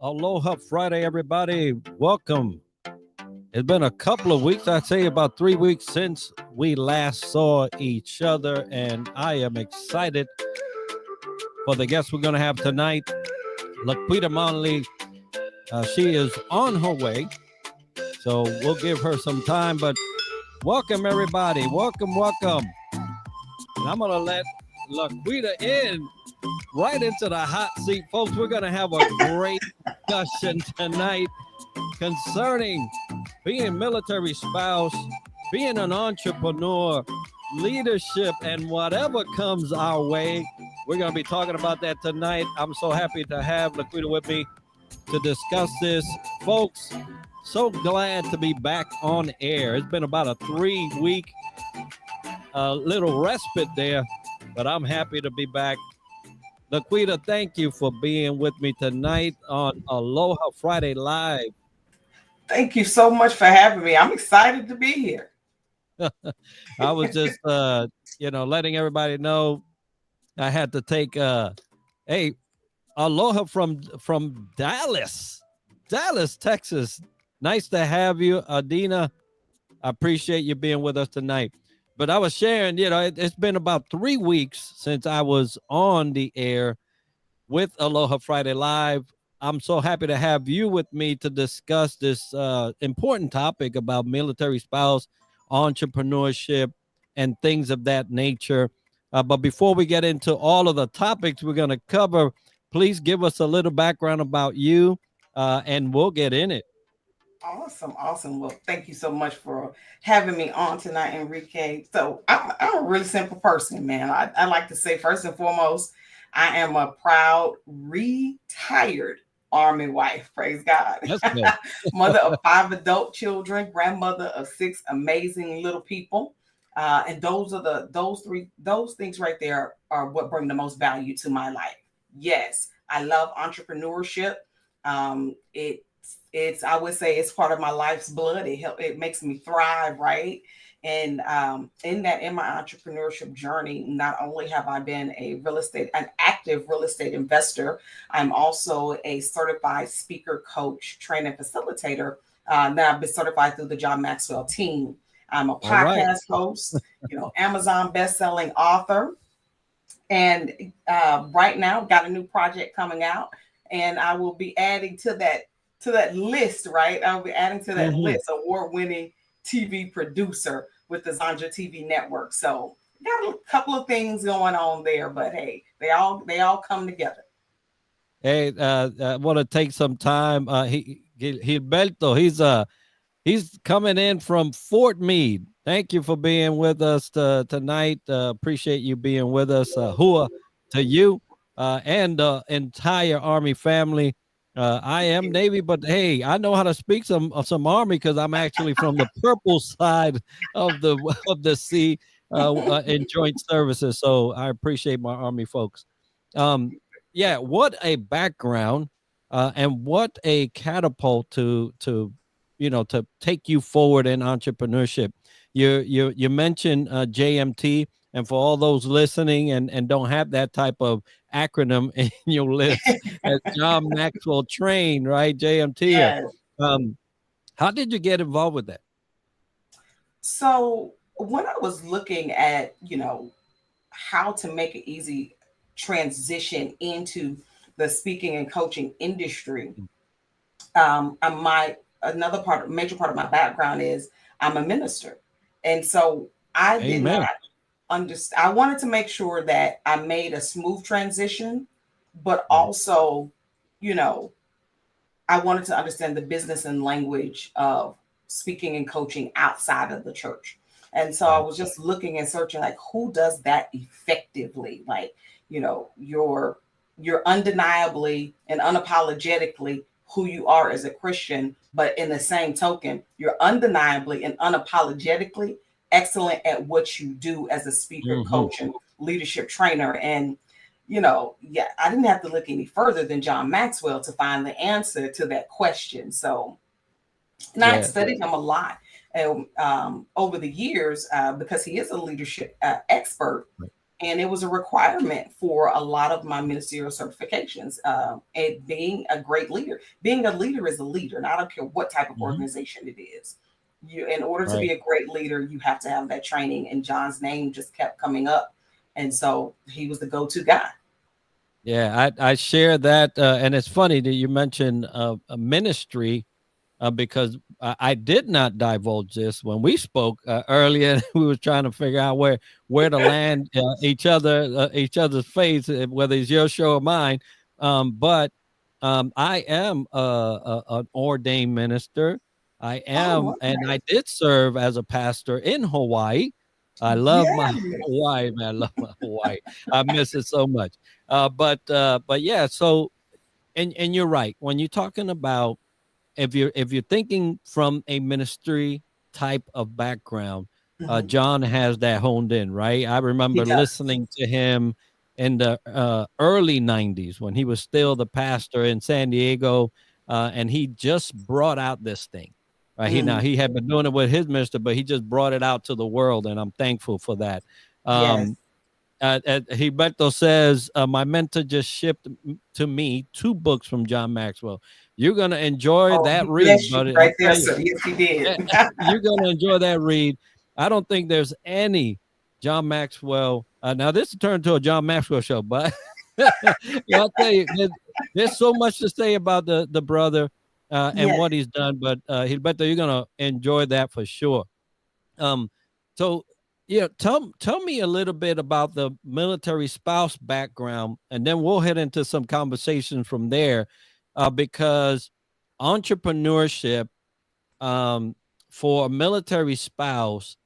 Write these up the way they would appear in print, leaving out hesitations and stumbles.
Aloha Friday, everybody. Welcome. It's been a couple of weeks, I'd say about 3 weeks since we last saw each other, and I am excited for the guest we're going to have tonight, La'Quita Monley. She is on her way, so we'll give her some time, but welcome, everybody. Welcome. And I'm going to let La'Quita in right into the hot seat. Folks, we're going to have a great discussion tonight concerning being a military spouse, being an entrepreneur, leadership, and whatever comes our way. We're going to be talking about that tonight. I'm so happy to have La'Quita with me to discuss this. Folks, so glad to be back on air. It's been about a 3-week little respite there, but I'm happy to be back. La'Quita, thank you for being with me tonight on Aloha Friday Live. Thank you so much for having me. I'm excited to be here. I was just, letting everybody know I had to take aloha from Dallas, Texas. Nice to have you, Adina. I appreciate you being with us tonight. But I was sharing, it's been about 3 weeks since I was on the air with Aloha Friday Live. I'm so happy to have you with me to discuss this important topic about military spouse, entrepreneurship, and things of that nature. But before we get into all of the topics we're going to cover, please give us a little background about you, and we'll get in it. Awesome. Well, thank you so much for having me on tonight, Enrique. So I'm a really simple person, man. I like to say, first and foremost, I am a proud retired Army wife. Praise God. Mother of 5 adult children, grandmother of 6 amazing little people. And those things right there are what bring the most value to my life. Yes, I love entrepreneurship. I would say it's part of my life's blood. It makes me thrive, right? And in my entrepreneurship journey, not only have I been an active real estate investor, I'm also a certified speaker, coach, trainer, facilitator. Now I've been certified through the John Maxwell team. I'm a podcast host, Amazon best-selling author, and right now got a new project coming out, and I will be adding to that list, right? I'll be adding to that list, award-winning TV producer with the Zanja TV network. So got a couple of things going on there, but hey, they all come together. Hey, I want to take some time. Gilberto, he's coming in from Fort Meade. Thank you for being with us tonight. Appreciate you being with us. Hua to you and the entire Army family. I am Navy, but hey, I know how to speak some Army because I'm actually from the purple side of the sea in joint services. So I appreciate my Army folks. What a background and what a catapult to take you forward in entrepreneurship. You mentioned JMT, and for all those listening and don't have that type of acronym in your list, as John Maxwell trained, right? JMT. Yes. How did you get involved with that? So when I was looking at, how to make an easy transition into the speaking and coaching industry, major part of my background is I'm a minister. And so I did not understand. I wanted to make sure that I made a smooth transition, but also, I wanted to understand the business and language of speaking and coaching outside of the church. And so I was just looking and searching, like, who does that effectively? Like, you're undeniably and unapologetically who you are as a Christian, but in the same token, you're undeniably and unapologetically excellent at what you do as a speaker, coach, and leadership trainer. And, I didn't have to look any further than John Maxwell to find the answer to that question. So I studied him a lot over the years because he is a leadership expert. And it was a requirement for a lot of my ministerial certifications. And being a great leader, being a leader is a leader, and I don't care what type of Mm-hmm. organization it is. You, in order to Right. be a great leader, you have to have that training. And John's name just kept coming up, and so he was the go-to guy. Yeah, I share that, and it's funny that you mentioned a ministry because I did not divulge this when we spoke earlier. We were trying to figure out where to land each other's face, whether it's your show or mine. But I am an ordained minister. I am, Oh, and okay. I did serve as a pastor in Hawaii. I love my Yes. Hawaii, man. I love my Hawaii. I miss it so much. But yeah. So, and you're right when you're talking about if you're thinking from a ministry type of background, Mhm. John has that honed in, right? I He remember does. listening to him in the early '90s when he was still the pastor in San Diego, and he just brought out this thing. Right? Mm, He had been doing it with his minister, but he just brought it out to the world, and I'm thankful for that. yes. Um, Gilberto says, my mentor just shipped to me 2 books from John Maxwell. You're going to enjoy Oh, that he read, blessed you buddy. right I'll there, tell you, sir. Yes, he did. eh, you're going to enjoy that read. I don't think there's any John Maxwell. Now, this turned to a John Maxwell show, but I'll tell you, there's so much to say about the brother and Yes. what he's done. But Gilberto, you're going to enjoy that for sure. Um, so yeah, tell me a little bit about the military spouse background, and then we'll head into some conversation from there, because entrepreneurship, um, for a military spouse,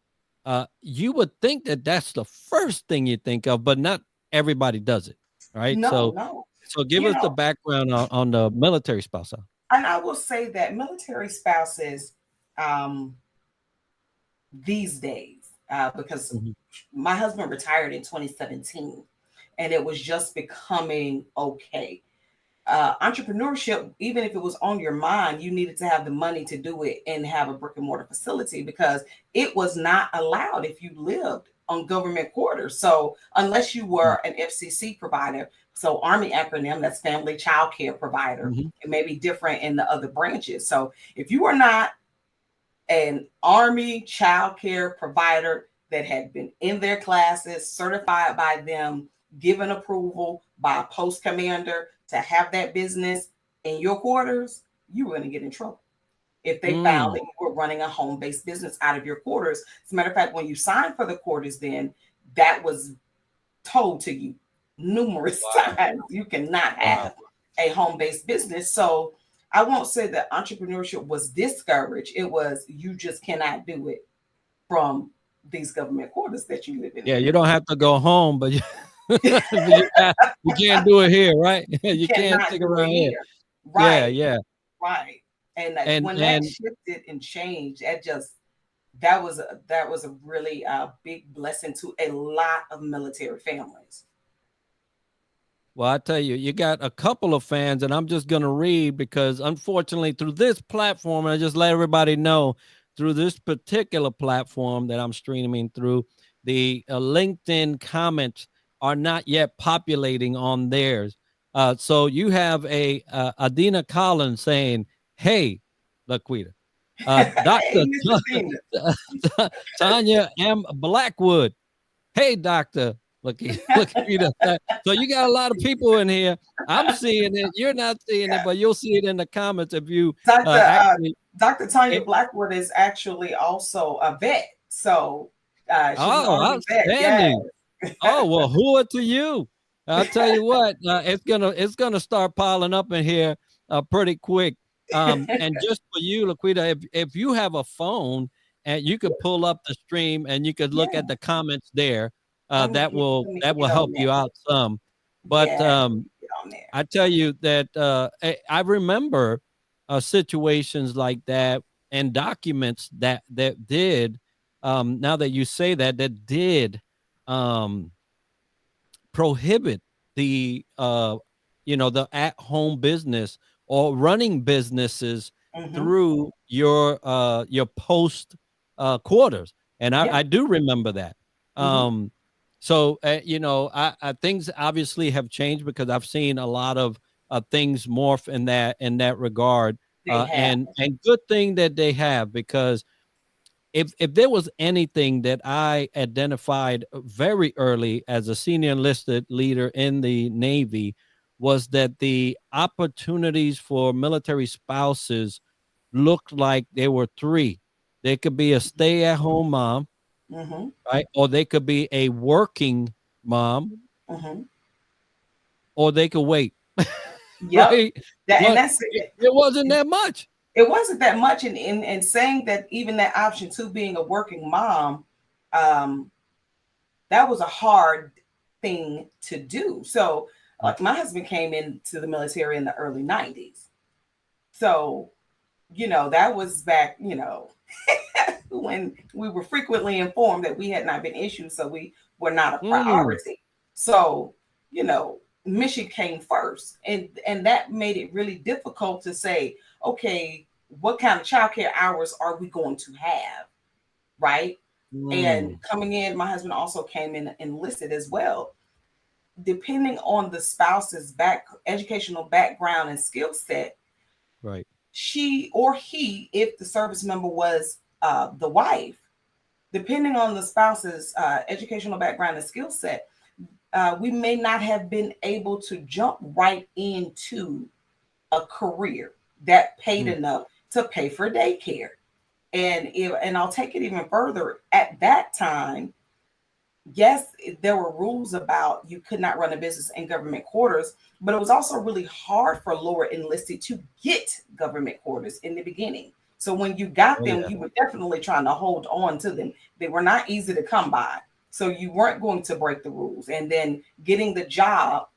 you would think that that's the first thing you think of, but not everybody does it, right? No, So, no. give You us the know, background on the military spouse. and I will say that military spouses, um, these days, because Mhm. my husband retired in 2017, and it was just becoming okay. Entrepreneurship, even if it was on your mind, you needed to have the money to do it and have a brick and mortar facility because it was not allowed if you lived on government quarters. So unless you were an FCC provider, so Army acronym, that's Family Child Care Provider, Mhm. it may be different in the other branches. So if you are not an Army child care provider that had been in their classes, certified by them, given approval by a post commander to have that business in your quarters, you were going to get in trouble if they found Mm. that you were running a home-based business out of your quarters. As a matter of fact, when you signed for the quarters, then that was told to you numerous Wow. times. You cannot Wow. have a home-based business. So I won't say that entrepreneurship was discouraged. It was you just cannot do it from these government quarters that you live in Yeah, you anymore. don't have to go home, but but you can't do it here, right? You You can't cannot stick do it around here. here. Yeah, Right, yeah. right. And And when that and shifted and changed, that was a really big blessing to a lot of military families. well, I tell you, you got a couple of fans, and I'm just gonna read because unfortunately, through this platform, I just let everybody know through this particular platform that I'm streaming through, the LinkedIn comments are not yet populating on theirs. So you have a Adina Collins saying, "Hey, LaQuita, Hey, Doctor Mr. Dina. Tanya M. Blackwood. Hey, doctor, look at that. So you got a lot of people in here. I'm seeing it. You're not seeing it, but you'll see it in the comments if you Dr. actually. Dr. Tanya It, Blackwood is actually also a vet. So she's an oh, Army vet. Yes. outstanding. Oh well, who are to you? I'll tell you what. It's gonna start piling up in here pretty quick. And just for you, Laquita, if you have a phone and you could pull up the stream and you could look Yeah. at the comments there, that will Let me that will get on help you that. out some. But Yeah. Get on there. I tell you that I remember situations like that and documents that did. Now that you say that, that did um, prohibit the the at home business or running businesses Mm-hmm. through your post quarters, and Yep. I do remember that. Mm-hmm. Um, So I things obviously have changed because I've seen a lot of things morph in that regard, They have. and good thing that they have, because if there was anything that I identified very early as a senior enlisted leader in the Navy, was that the opportunities for military spouses looked like there were three. They could be a stay-at-home mom, Mm-hmm. right? Or they could be a working mom, Mm-hmm. or they could wait, Yep. right? That and But that's it. it wasn't that much. It wasn't that much, and saying that even that option to being a working mom, um, that was a hard thing to do. So, Mm. like my husband came into the military in the early '90s, so that was back, when we were frequently informed that we had not been issued, so we were not a Mm, priority. So, you know, mission came first, and that made it really difficult to say, okay, what kind of childcare hours are we going to have, right? And mm, coming in, my husband also came in enlisted as well. Depending on the spouse's educational background and skill set, right. she or he, if the service member was the wife, depending on the spouse's educational background and skill set, we may not have been able to jump right into a career that paid Mm, enough to pay for daycare. And I'll take it even further. At that time, yes, there were rules about you could not run a business in government quarters, but it was also really hard for lower enlisted to get government quarters in the beginning. So when you got oh them, yeah. you were definitely trying to hold on to them. They were not easy to come by. So you weren't going to break the rules. And then getting the job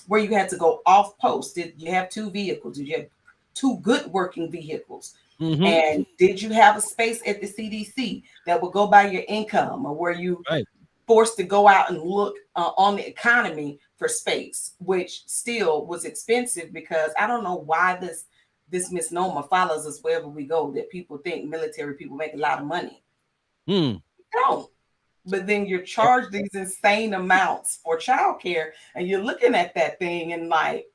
where you had to go off post. Did you have two vehicles? Did you have two good working vehicles? Hmm. And did you have a space at the CDC that would go by your income, or were you Right. forced to go out and look on the economy for space, which still was expensive? Because I don't know why this misnomer follows us wherever we go, that people think military people make a lot of money. Mm. They don't. But then you're Yeah. charged these insane amounts for childcare, and you're looking at that thing and like,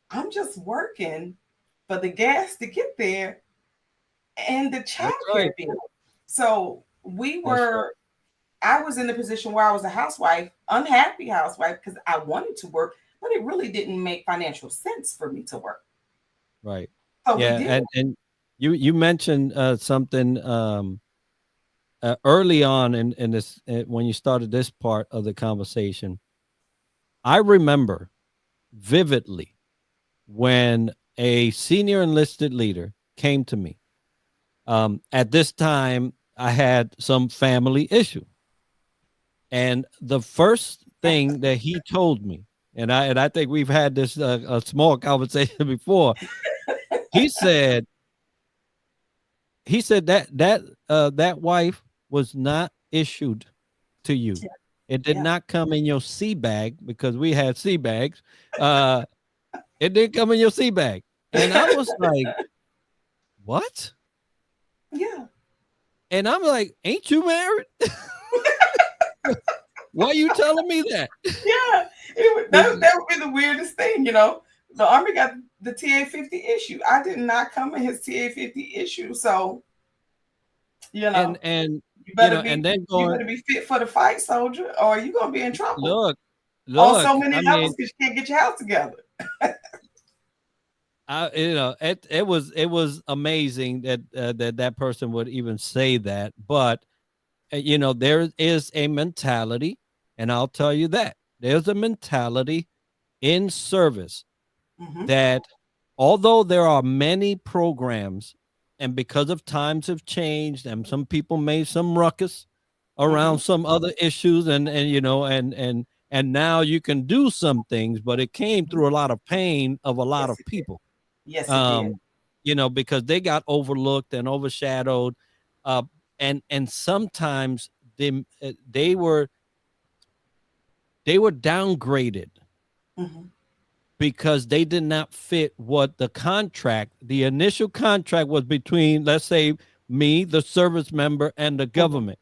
I'm just working for the gas to get there and the That's right. childcare bill. So That's right. I was in a position where I was a housewife, unhappy housewife, because I wanted to work, but it really didn't make financial sense for me to work. Right. So we Yeah. did. And you mentioned something early on in this, when you started this part of the conversation. I remember vividly when a senior enlisted leader came to me. At this time, I had some family issue, and the first thing that he told me, and I think we've had this a small conversation before. He said that wife was not issued to you. Yeah. It did Yeah. not come in your sea bag, because we had sea bags. Uh, it didn't come in your sea bag, and I was like, "What?" Yeah. And I'm like, "Ain't you married? Why are you telling me that?" Yeah. That would be the weirdest thing, The Army got the TA-50 issue. I did not come in his TA-50 issue. So, you know, And you better and be then you going, better be fit for the fight, soldier, or you're gonna be in trouble look, on so look. many I levels mean, because you can't get your house together. it was amazing that person would even say that. But there is a mentality, and I'll tell you that there's a mentality in service Mm-hmm. that, although there are many programs, and because of times have changed, and some people made some ruckus Mm-hmm. around some other issues, and now you can do some things, but it came Mm-hmm. through a lot of pain of a lot Yes, of it did. people, Yes, it did. um because they got overlooked and overshadowed, uh and sometimes they were downgraded Mm-hmm. because they did not fit what the initial contract was between, let's say, me, the service member, and the Mm-hmm. government.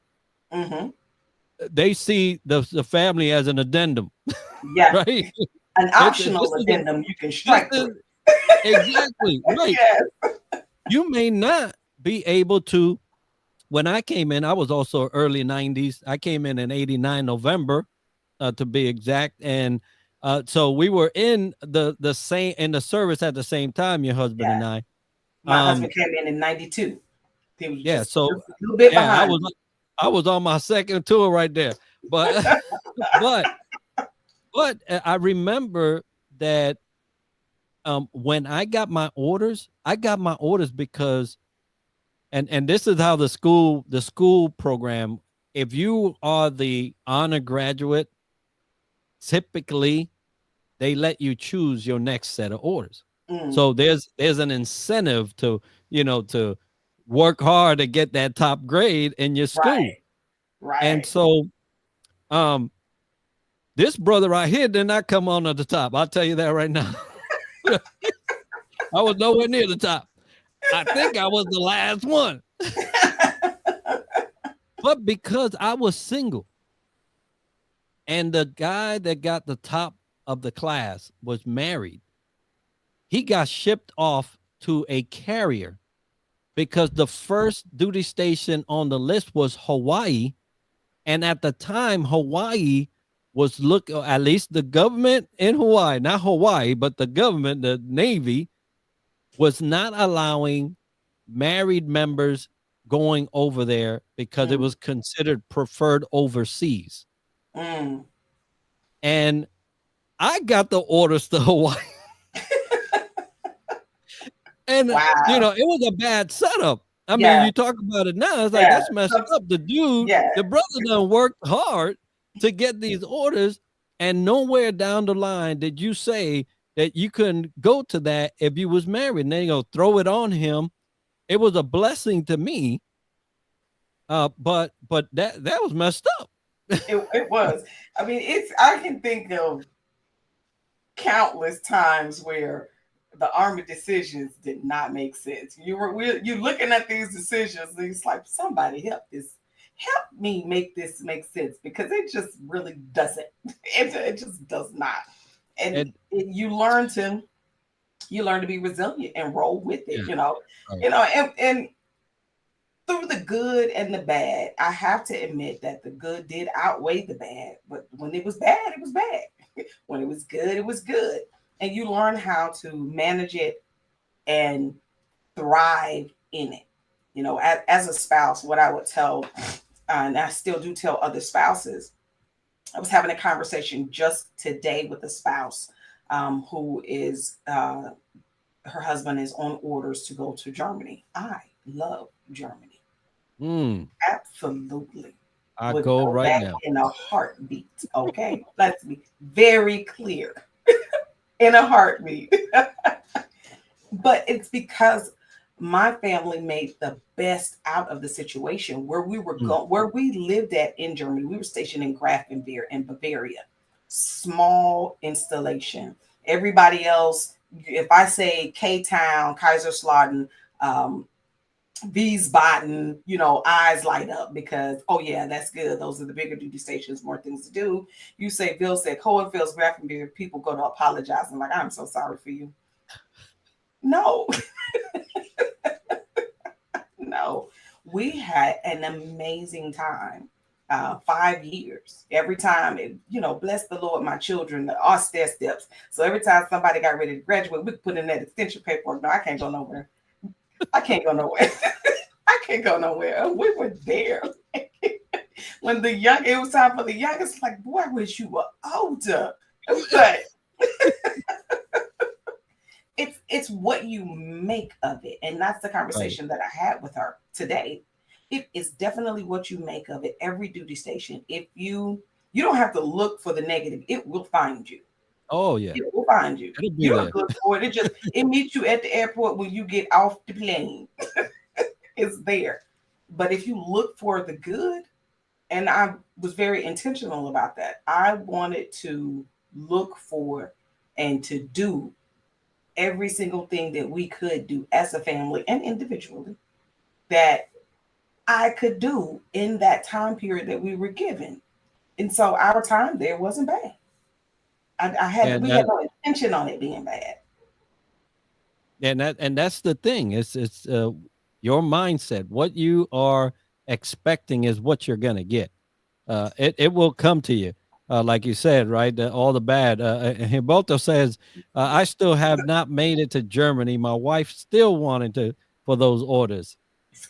Mm-hmm. they see the family as an addendum, Yeah, right? an This optional is addendum you can this strike is through. exactly right. Yes. You may not be able to. When I came in, I was also early 90s. I came in 89 November, to be exact. And so we were in the same in the service at the same time, your husband Yeah. and I. My husband came in 92. He was Yeah, just so a little bit yeah, behind. I was on my second tour right there. But but I remember that when I got my orders because and this is how the school program, if you are the honor graduate, typically they let you choose your next set of orders. Mm, So there's an incentive to work hard to get that top grade in your school. right, And right. so um this brother right here did not come on at the top. I'll tell you that right now. I was nowhere near the top. I think I was the last one. But because I was single and the guy that got the top of the class was married, he got shipped off to a carrier because the first duty station on the list was Hawaii. And at the time, Hawaii was at least the government in Hawaii, not Hawaii, but the government, the Navy, was not allowing married members going over there because it Mm, was considered preferred overseas. mm. And I got the orders to Hawaii. And Wow. it was a bad setup. I mean, Yeah, you talk about it now, it's like yeah, that's messed up. yeah, The brother done worked hard to get these orders, and nowhere down the line did you say that you couldn't go to that if you was married. And then throw it on him. It was a blessing to me. But that was messed up. it was. I mean, I can think of countless times where the Army decisions did not make sense. You looking at these decisions, and it's like somebody help me make this make sense because it just really doesn't. It just does not. And And you learn to be resilient and roll with it. yeah, right. And through the good and the bad, I have to admit that the good did outweigh the bad. But when it was bad, it was bad. When it was good, it was good. And you learn how to manage it and thrive in it. As a spouse, what I would tell, and I still do tell other spouses, I was having a conversation just today with a spouse who is, her husband is on orders to go to Germany. I love Germany. Mm, Absolutely. I Would go go right back now. in a heartbeat. Okay. Let's be very clear. In a heartbeat. But it's because my family made the best out of the situation where we were Mm, going, where we lived at in Germany. We were stationed in Grafenwehr in Bavaria. Small installation. Everybody else, if I say K Town, Kaiserslautern, um, Wiesbaden, eyes light up because, oh yeah, that's good. Those are the bigger duty stations, more things to do. You say Bill said Cohenfield's Grafenberg, people go to apologize and like, I'm so sorry for you. No, no. We had an amazing time. 5 years. Every time, bless the Lord, my children, our stair steps. So every time somebody got ready to graduate, we could put in that extension paperwork. No, I can't go nowhere. I can't go nowhere. I can't go nowhere. We were there. When it was time for the youngest, like, boy, I wish you were older. But it's what you make of it. And that's the right. conversation that I had with her today. It is definitely what you make of it. Every duty station. If you don't have to look for the negative, it will find you. Oh yeah, It will find you. it'll be You don't there. look for it. It meets you at the airport when you get off the plane. It's there. But if you look for the good, and I was very intentional about that. I wanted to look for and to do every single thing that we could do as a family and individually that I could do in that time period that we were given. And so our time there wasn't bad. And We had no intention on it being bad. and that's the thing. It's your mindset. What you are expecting is what you're gonna get. It will come to you. Like you said, right? All the bad. Humboldt says, "I still have not made it to Germany. My wife still wanted to for those orders,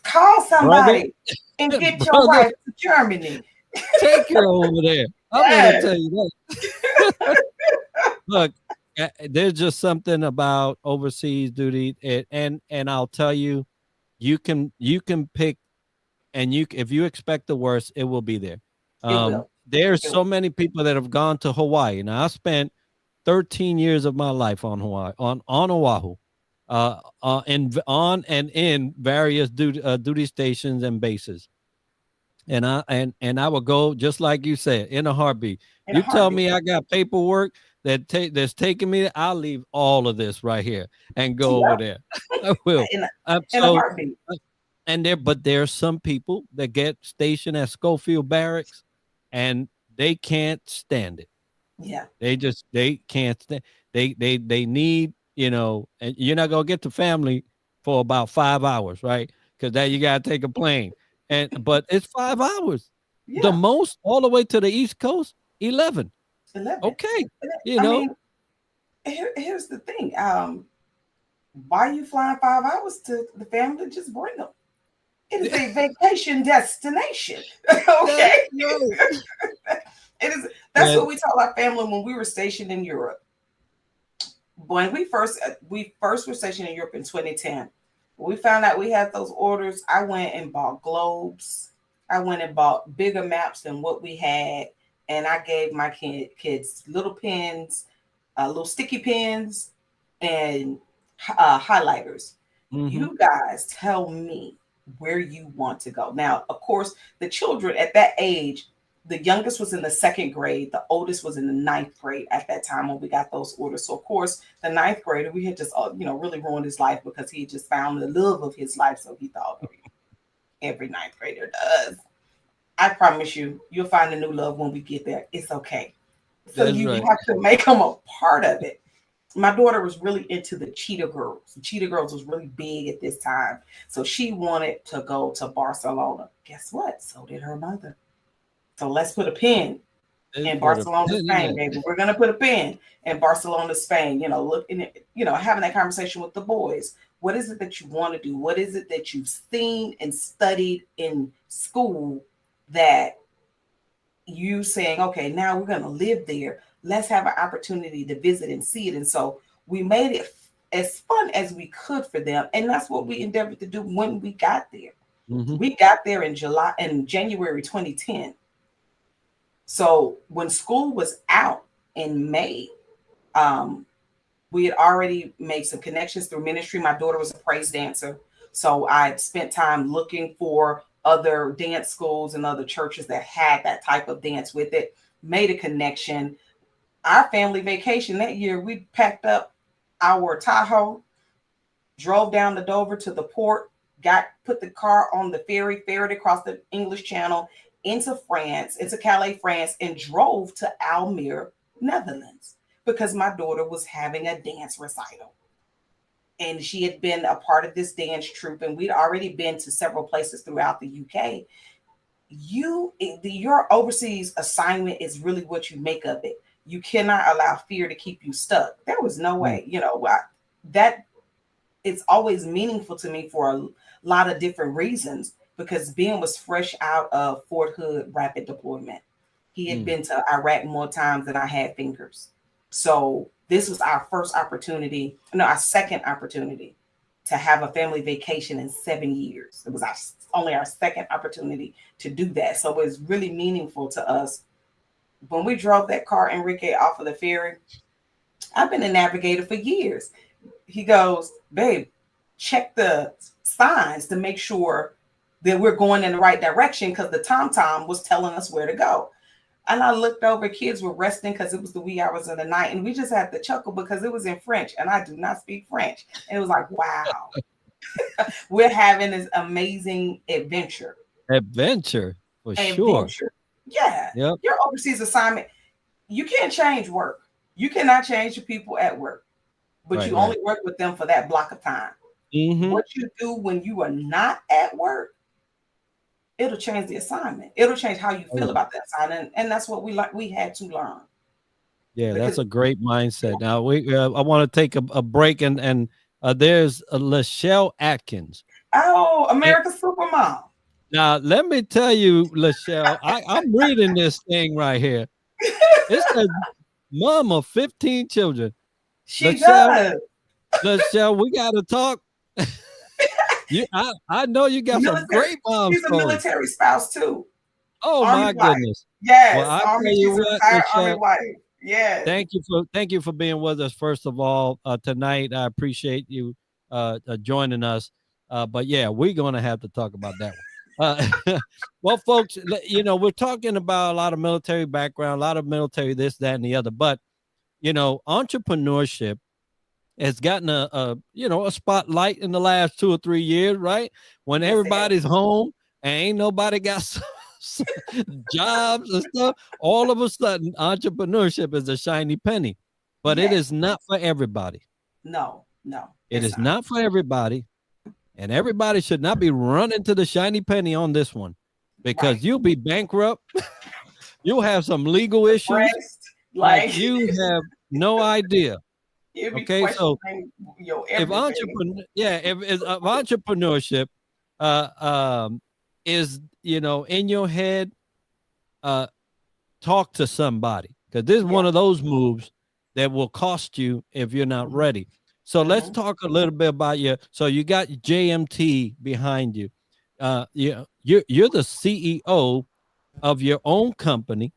Call brother, somebody and get your brother, wife to Germany. take her over there. I'm gonna Yes. tell you that. Look, there's just something about overseas duty, and I'll tell you, you can pick, and if you expect the worst, it will be there. It will. There's It so will. many people that have gone to Hawaii. Now I spent 13 years of my life on Hawaii, on Oahu, on and in various duty stations and bases. And I would go just like you said, in a heartbeat. In a You tell heartbeat. me I got paperwork that's taking me, I'll leave all of this right here and go over Yeah. there. I will. In a, in a So, heartbeat. uh, but there are some people that get stationed at Schofield Barracks, and they can't stand it. Yeah. They can't stand. They need, and you're not gonna get to family for about 5 hours, right? Because that you gotta take a plane, but it's 5 hours, the Yeah. most, all the way to the East Coast. 11. 11. Okay, you I know mean, here's the thing. Why are you flying 5 hours to the family? Just bring them. It is a vacation destination. that's Okay. right. It is. That's And what we told our family when we were stationed in Europe. When we first were stationed in Europe in 2010. When we found out we had those orders, I went and bought globes. I went and bought bigger maps than what we had, and I gave my kids little pens, little sticky pens, and highlighters. mhm. You guys tell me where you want to go. Now, of course, the children at that age, the youngest was in the second grade, the oldest was in the ninth grade at that time when we got those orders. So, of course, the ninth grader, we had just, really ruined his life because he just found the love of his life. So he thought, every ninth grader does. I promise you, you'll find a new love when we get there. It's okay. So That's you right. have to make them a part of it. My daughter was really into the Cheetah Girls. The Cheetah Girls was really big at this time. So she wanted to go to Barcelona. Guess what? So did her mother. So let's put a pin It's in for the Barcelona, pen in Spain, it. baby. We're gonna put a pin in Barcelona, Spain. Looking at, having that conversation with the boys. What is it that you want to do? What is it that you've seen and studied in school that you saying, okay, now we're gonna live there. Let's have an opportunity to visit and see it. And so we made it as fun as we could for them. And that's what we endeavored to do when we got there. Mhm. We got there in January 2010. So when school was out in May, um, we had already made some connections through ministry. My daughter was a praise dancer. So I spent time looking for other dance schools and other churches that had that type of dance with it, made a connection. Our family vacation that year, we packed up our Tahoe, drove down to Dover to the port, put the car on the ferried across the English Channel into France, into Calais, France, and drove to Almere, Netherlands, because my daughter was having a dance recital. And she had been a part of this dance troupe, and we'd already been to several places throughout the UK. Your overseas assignment is really what you make of it. You cannot allow fear to keep you stuck. There was no Mm. way, that it's always meaningful to me for a lot of different reasons, because Ben was fresh out of Fort Hood rapid deployment. He had Mm. been to Iraq more times than I had fingers. So this was our our second opportunity to have a family vacation in 7 years. It was only our second opportunity to do that. So it was really meaningful to us. When we drove that car, Enrique, off of the ferry, I've been a navigator for years. He goes, babe, check the signs to make sure that we're going in the right direction, because the TomTom was telling us where to go. And I looked over, kids were resting because it was the wee hours of the night. And we just had to chuckle because it was in French and I do not speak French. And it was like, wow, we're having this amazing adventure. Adventure for sure. Adventure. Yeah. Yep. Your overseas assignment, you can't change work. You cannot change the people at work, but Right. you Right. only work with them for that block of time. Mm-hmm. What you do when you are not at work, it'll change the assignment. It'll change how you Oh, feel yeah. about that assignment. And that's what we had to learn. Yeah, Because that's a great mindset. Now I want to take a break, and there's Lachelle Atkins. oh, America's Supermom. Now, let me tell you, Lachelle, I'm reading this thing right here. It says, Mom of 15 children. She Lachelle, does. Lachelle, we got to talk. I know you got some Military. great mom She's a stories. military spouse too. Oh, Army my wife. goodness. Well, Yes. I tell Army. you She's a what, retired Army Lachelle, wife. Yes. thank you for being with us, first of all, tonight. I appreciate you joining us. But yeah, we're going to have to talk about that one. Well, folks, we're talking about a lot of military background, a lot of military, this, that, and the other. But, entrepreneurship has gotten a spotlight in the last 2 or 3 years, right? When Yes, it has. everybody's home and ain't nobody got jobs and stuff, all of a sudden entrepreneurship is a shiny penny. But it Yes. is not for everybody. No, It it's is not. not for everybody. And everybody should not be running to the shiny penny on this one, because Right. you'll be bankrupt. You'll have some legal issues Depressed. like Like you have no idea. you'll be Okay, so questioning your if everything. if entrepreneurship is in your head, uh talk to somebody, because this is Yeah. one of those moves that will cost you if you're not Mhm. ready. So let's Mhm. talk a little bit about so you got JMT behind you. You're the CEO of your own company,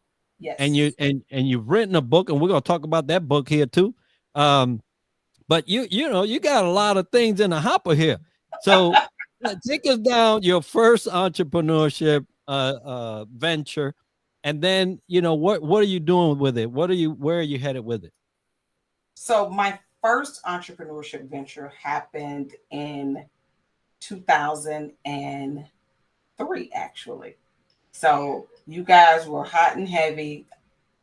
and Yes. you've written a book, and we're going to talk about that book here too. But you got a lot of things in the hopper here. So take us down your first entrepreneurship venture, and then what are you doing with it? Where are you headed with it? So my first entrepreneurship venture happened in 2003, actually. So you guys were hot and heavy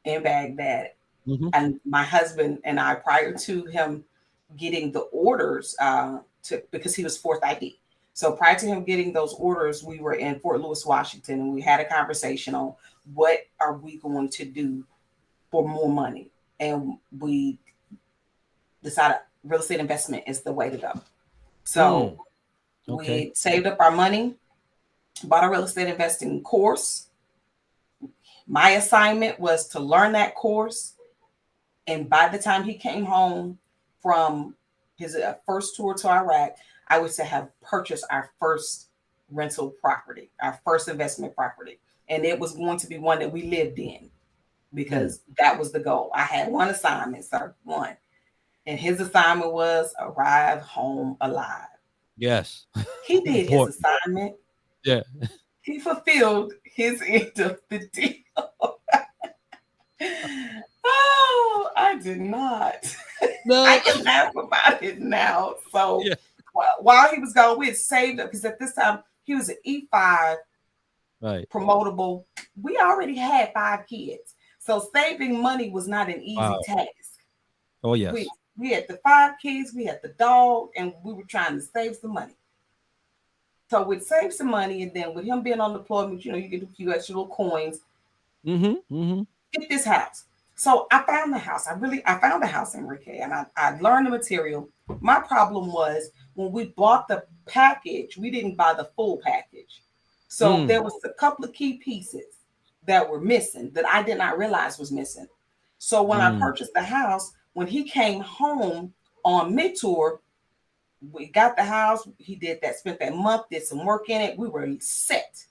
in Baghdad. Mm-hmm. And my husband and I, prior to him getting the orders, because he was fourth ID. So prior to him getting those orders, we were in Fort Lewis, Washington, and we had a conversation on what are we going to do for more money. And we decided real estate investment is the way to go. So Okay. we saved up our money, bought a real estate investing course. My assignment was to learn that course. And by the time he came home from his first tour to Iraq, I was to have purchased our first rental property, our first investment property. And it was going to be one that we lived in, because that was the goal. I had one assignment, sir, one. And his assignment was arrive home alive. Yes. He did his Important. assignment. Yeah. He fulfilled his end of the deal. Oh, I did not. No. I can laugh about it now. So Yeah. while he was gone, we had saved up, because at this time he was an E5 Right. promotable. We already had 5 kids. So saving money was not an easy task. Oh, yes. We had the 5 kids, we had the dog, and we were trying to save some money. So we'd save some money, and then with him being on deployment, you get a few extra little coins. Get this house. So I found the house. I found the house, Enrique, and I learned the material. My problem was, when we bought the package, we didn't buy the full package. So there was a couple of key pieces that were missing that I did not realize was missing. So when I purchased the house, when he came home on mid-tour, we got the house. He did that, spent that month, did some work in it. We were set.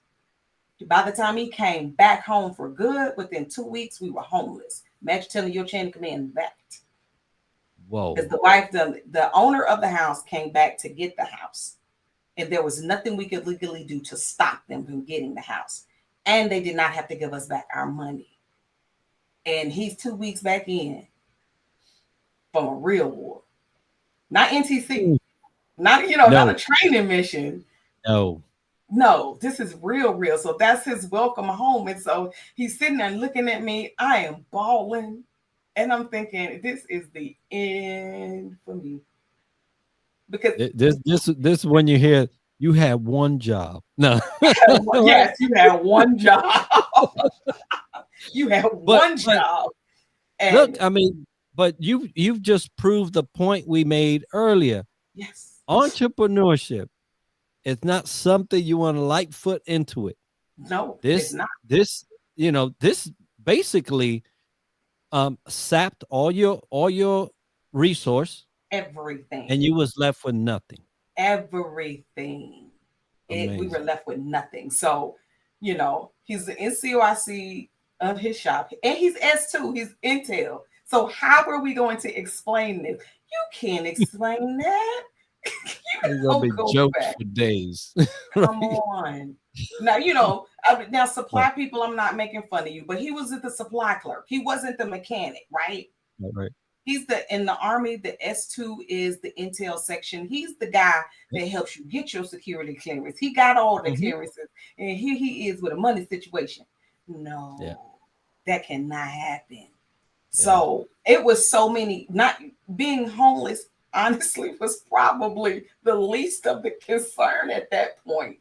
By the time he came back home for good, within 2 weeks, we were homeless. Imagine telling your chain of command that. Whoa. Because the owner of the house came back to get the house. And there was nothing we could legally do to stop them from getting the house. And they did not have to give us back our money. And he's 2 weeks back in from a real war. Not NTC. Not, not a training mission. No. No, this is real, real. So that's his welcome home. And so he's sitting there looking at me. I am bawling. And I'm thinking, this is the end for me. Because This when you hear you had one job. No. yes, you had one job. You had one But job. look, And I mean, but you've just proved the point we made earlier. yes, Entrepreneurship is not something you want to light foot into it. no, it's This not this this basically sapped all your resource everything. and you was left with nothing. Everything. We were Amazing. left with nothing. So, he's the NCOIC of his shop, and he's S2, he's Intel. So, how are we going to explain this? You can't explain that. There's You gonna don't be go jokes back. for days. Come Right? on. Now, now Right, supply people, I'm not making fun of you, but he was at the supply clerk. He wasn't the mechanic, right? right. He's in the Army, the S2 is the intel section. He's the guy Yep. that helps you get your security clearance. He got all the Mhm. clearances, and here he is with a money situation. Yeah, No, that cannot happen. yeah. So it was so many, not being homeless, honestly, was probably the least of the concern at that point.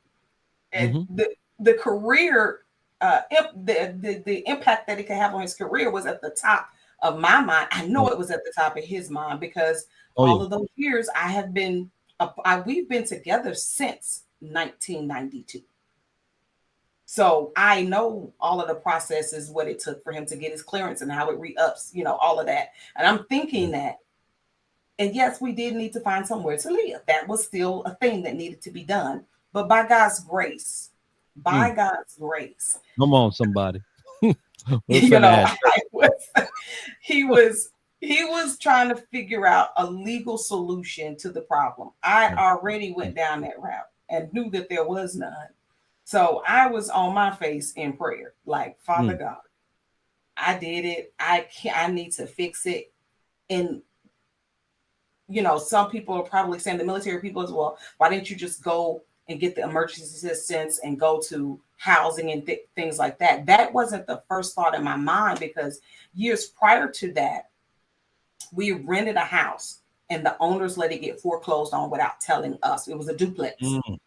And Hmm. the career, the impact that it could have on his career was at the top of my mind. I know Right. it was at the top of his mind because Oh all yeah. of those years we've been together since 1992. So I know all of the processes, what it took for him to get his clearance and how it re-ups, all of that. And I'm Yeah. thinking that, and yes, we did need to find somewhere to live. That was still a thing that needed to be done. But by Mm. God's grace, Come on, somebody. We're you finna know, have I was, he was he was trying to figure out a legal solution to the problem. I church. already went down that route and knew that there was none. So I was on my face in prayer, like, Father Mm. God, I did it. I need to fix it. And some people are probably saying, the military people as well, why didn't you just go and get the emergency assistance and go to housing and things like that? That wasn't the first thought in my mind, because years prior to that, we rented a house and the owners let it get foreclosed on without telling us. It was a duplex. Mm.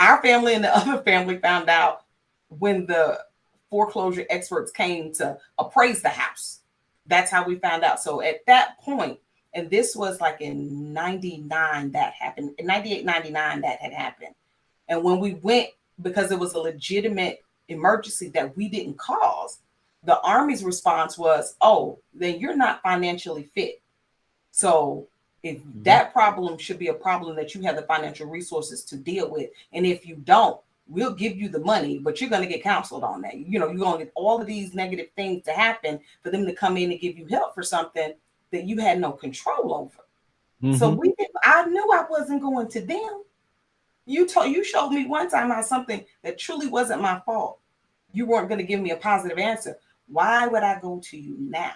Our family and the other family found out when the foreclosure experts came to appraise the house. That's how we found out. So at that point, and this was like in 99 that happened, in 98, 99 that had happened. And when we went, because it was a legitimate emergency that we didn't cause, the Army's response was, oh, then you're not financially fit. So if Mhm. that problem should be a problem that you have the financial resources to deal with. And if you don't, we'll give you the money, but you're going to get counseled on that. You're going to get all of these negative things to happen for them to come in and give you help for something that you had no control over. So Mhm. I knew I wasn't going to them. You showed me one time how something that truly wasn't my fault, you weren't going to give me a positive answer. Why would I go to you now?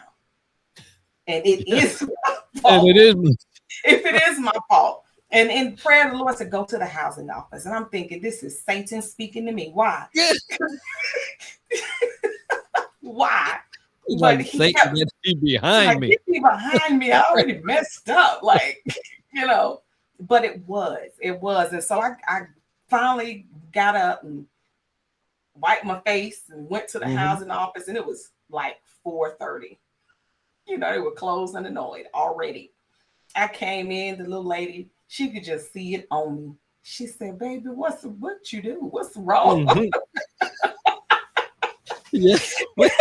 And it Yeah. is my And it fault. is. If it is my fault. And in prayer, the Lord said, go to the housing office. And I'm thinking, this is Satan speaking to me. Why? Yeah. Why? It's But like he Satan kept, that be he's behind like, me. get me behind me. I already messed up. Like, you know, but it was. And so I finally got up and wiped my face and went to the Mhm. housing office. And it was like 4:30. They were closed and annoyed already. I came in, the little lady, she could just see it on me. She said, baby, what you do? What's wrong? Mhm. Yeah. What?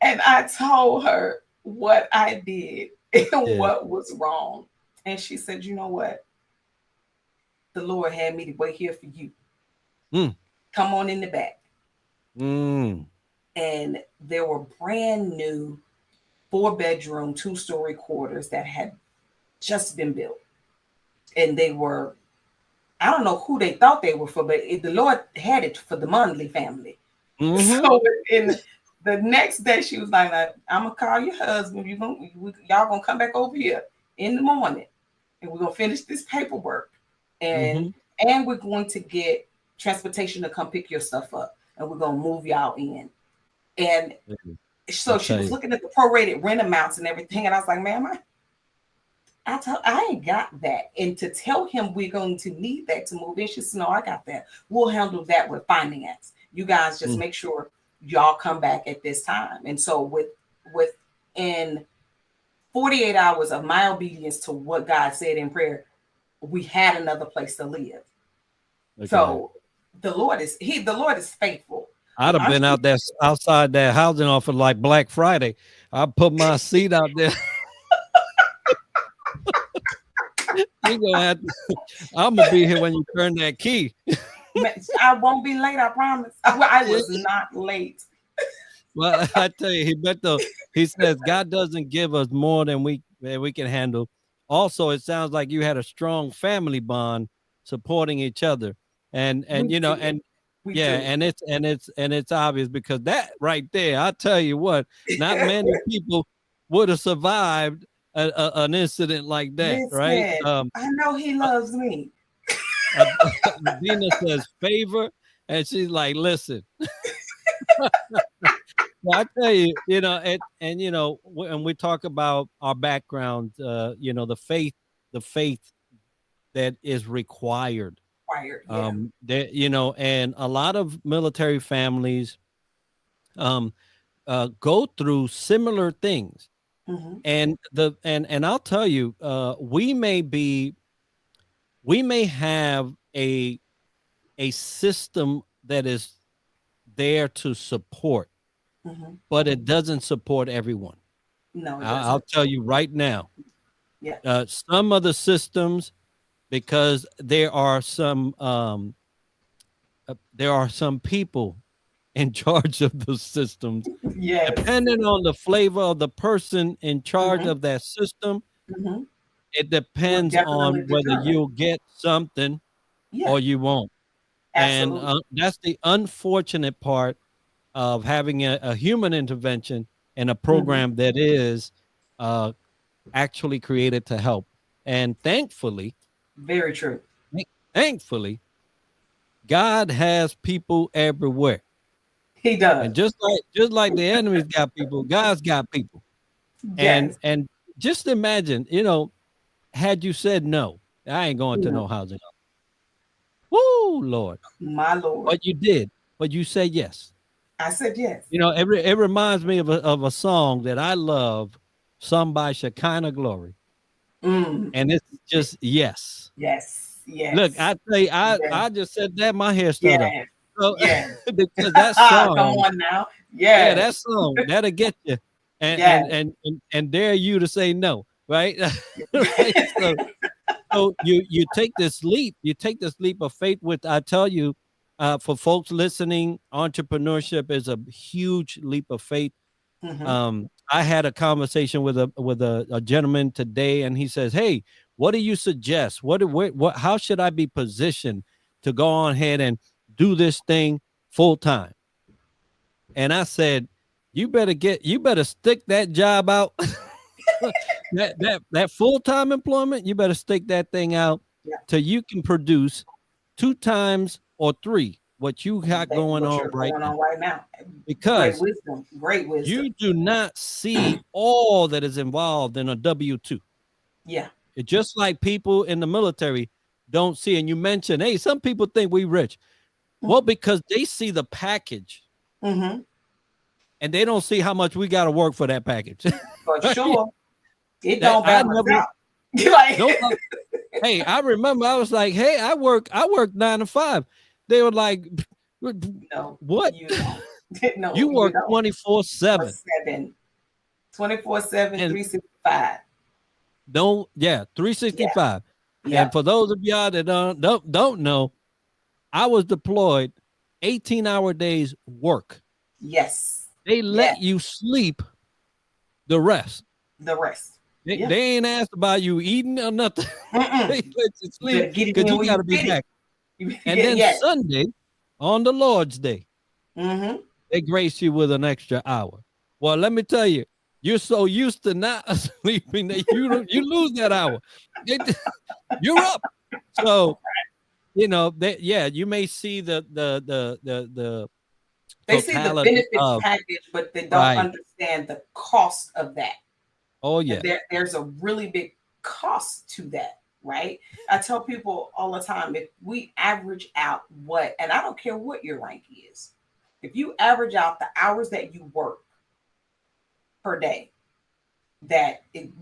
And I told her what I did and Yeah. what was wrong. And she said, you know what? The Lord had me to wait here for you. Mm. Come on in the back. Mm. And there were brand new 4-bedroom, 2-story quarters that had just been built. And they were, I don't know who they thought they were for, but the Lord had it for the Monley family. Mhm. So in the next day, she was like, I'm gonna call your husband. Y'all gonna come back over here in the morning, and we're gonna finish this paperwork. And Mhm. and we're going to get transportation to come pick your stuff up, and we're going to move y'all in. And so she was looking at the prorated rent amounts and everything, and I was like, ma'am, I ain't got that. And to tell him we're going to need that to move in, she said, no, I got that. We'll handle that with finance. You guys just make sure y'all come back at this time. And so within 48 hours of my obedience to what God said in prayer, we had another place to live. Okay. So the Lord is faithful. I'd have been out there outside that housing offer like Black Friday. I put my seat out there. I'm gonna be here when you turn that key. I won't be late, I promise. I was not late. Well, I tell you, he says God doesn't give us more than we can handle. Also, it sounds like you had a strong family bond supporting each other. And it's obvious because that right there, I tell you what, not many people would have survived an incident like that. Listen, right? I know he loves me. Dina says favor, and she's like, listen. Well, I tell you, when we talk about our background, the faith that is required. And a lot of military families go through similar things. Mm-hmm. And I'll tell you, we may have a system that is there to support, but it doesn't support everyone. No, I'll tell you right now. Yeah. Some of the systems, because there are some people in charge of the systems. Yes. Depending on the flavor of the person in charge of that system, it depends on whether you'll get something or you won't. Absolutely. And that's the unfortunate part of having a human intervention in a program that is actually created to help. And thankfully, very true. Thankfully, God has people everywhere. He does. And just like the enemy's got people, God's got people. Yes. And just imagine, had you said no, I ain't going to no housing. Woo, Lord. My Lord. But you did. But you said yes. I said yes. It reminds me of a song that I love, sung by Shekinah Glory. And it's just yes. Yes. Look, I tell you, I just said that, my hair stood up. So, because that song, come on now. Yeah, that song that'll get you and dare you to say no, right? Right? So you take this leap, of faith. With, I tell you, for folks listening, entrepreneurship is a huge leap of faith. I had a conversation with a gentleman today, and he says, "Hey, what do you suggest? How should I be positioned to go on ahead and do this thing full time?" And I said, you better stick that job out. that full-time employment, you better stick that thing out till you can produce 2 times or 3 what you got going on right now. Because great wisdom. You do not see all that is involved in a W-2. Yeah. It's just like people in the military don't see. And you mentioned, hey, some people think we rich. Well, because they see the package. And they don't see how much we got to work for that package. For sure. It don't balance out. Hey, I remember I was like, hey, I work 9 to 5. They were like, no, what? You no, you work 24/7. 24/7, 365. Don't, 365. Yeah. And for those of y'all that don't know, I was deployed 18-hour days work. Yes. They let you sleep the rest. They ain't asked about you eating or nothing. They let you sleep because you got to be back. And then Sunday, on the Lord's Day, they grace you with an extra hour. Well, let me tell you, you're so used to not sleeping that you lose that hour. You're up. So you may see the They see the totality benefits of package, but they don't right. understand the cost of that. Oh And yeah. there's a really big cost to that, right? I tell people all the time, if we average out what, and I don't care what your rank is, if you average out the hours that you work per day,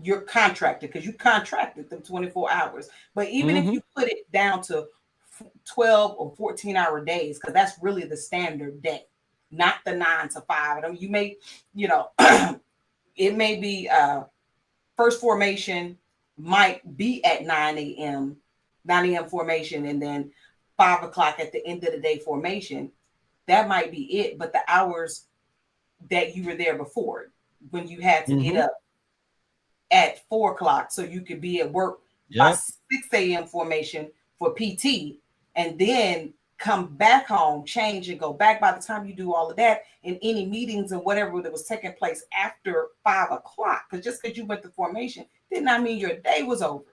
you're contracted, because you contracted them 24 hours. But even if Mm-hmm. you put it down to 12 or 14-hour days, because that's really the standard day, not the 9 to 5. I mean, you may, you know, it may be first formation might be at 9 a.m. formation, and then 5 o'clock at the end of the day formation. That might be it. But the hours that you were there before, when you had to get Mm-hmm. up at 4 o'clock so you could be at work by Yep. 6 a.m. formation for PT, and then come back home, change, and go back. By the time you do all of that, and any meetings and whatever that was taking place after 5 o'clock, because just because you went to formation did not mean your day was over.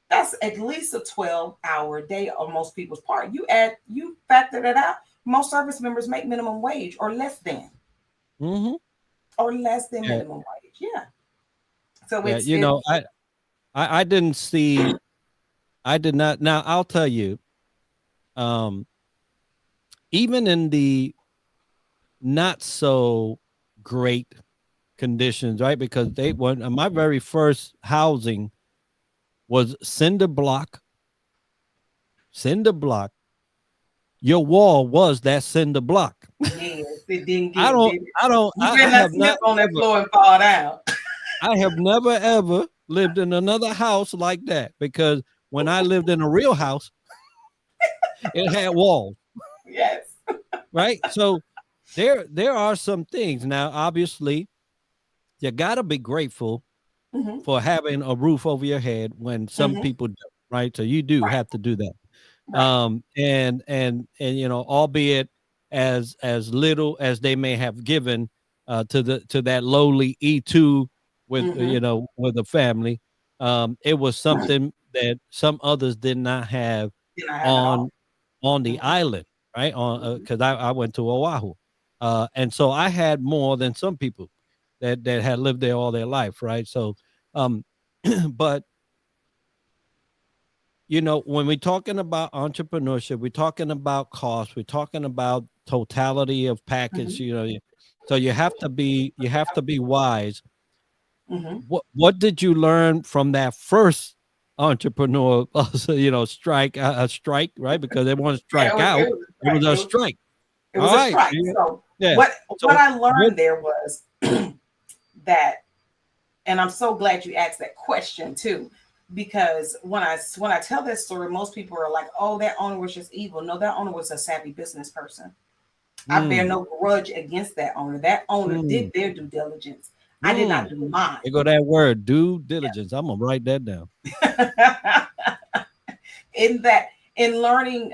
That's at least a 12-hour day on most people's part. You factor that out. Most service members make minimum wage or less than, Mm-hmm. Yeah. minimum wage. Yeah. So Yeah. it's I didn't see. I did not. Now I'll tell you. Um, even in the not so great conditions, right? Because they went. My very first housing was cinder block. Cinder block. Your wall was that cinder block. yes, it didn't I get don't. did it. I don't. You better I not have slip not on that ever. floor and fall down. I have never ever lived in another house like that because when I lived in a real house, it had walls, Yes. right? So there are some things. Now, obviously, you got to be grateful Mm-hmm. for having a roof over your head when some Mm-hmm. people don't, right? So you do Right. have to do that. Right. And albeit as little as they may have given to that lowly E2 with Mm-hmm. with a family, it was something that some others did not have Did not have it all. on the Mm-hmm. island, right? On Mm-hmm. because I went to Oahu, and so I had more than some people that had lived there all their life, right? So, um, but when we're talking about entrepreneurship, we're talking about cost, we're talking about totality of package, Mm-hmm. so you have to be wise. Mm-hmm. What did you learn from that first entrepreneur strike, a strike, right? Because they want to Yeah, strike out. it was a It was strike. a strike. It was All a right. strike. Yeah. So Yeah. what So I what learned there was that, and I'm so glad you asked that question too, because when I tell that story, most people are like, "Oh, that owner was just evil." No, that owner was a savvy business person. I bear mm, no grudge against that owner. That owner mm, did their due diligence. I did mm. not do mine. There go that word, due diligence. I'm gonna write that down. in that in learning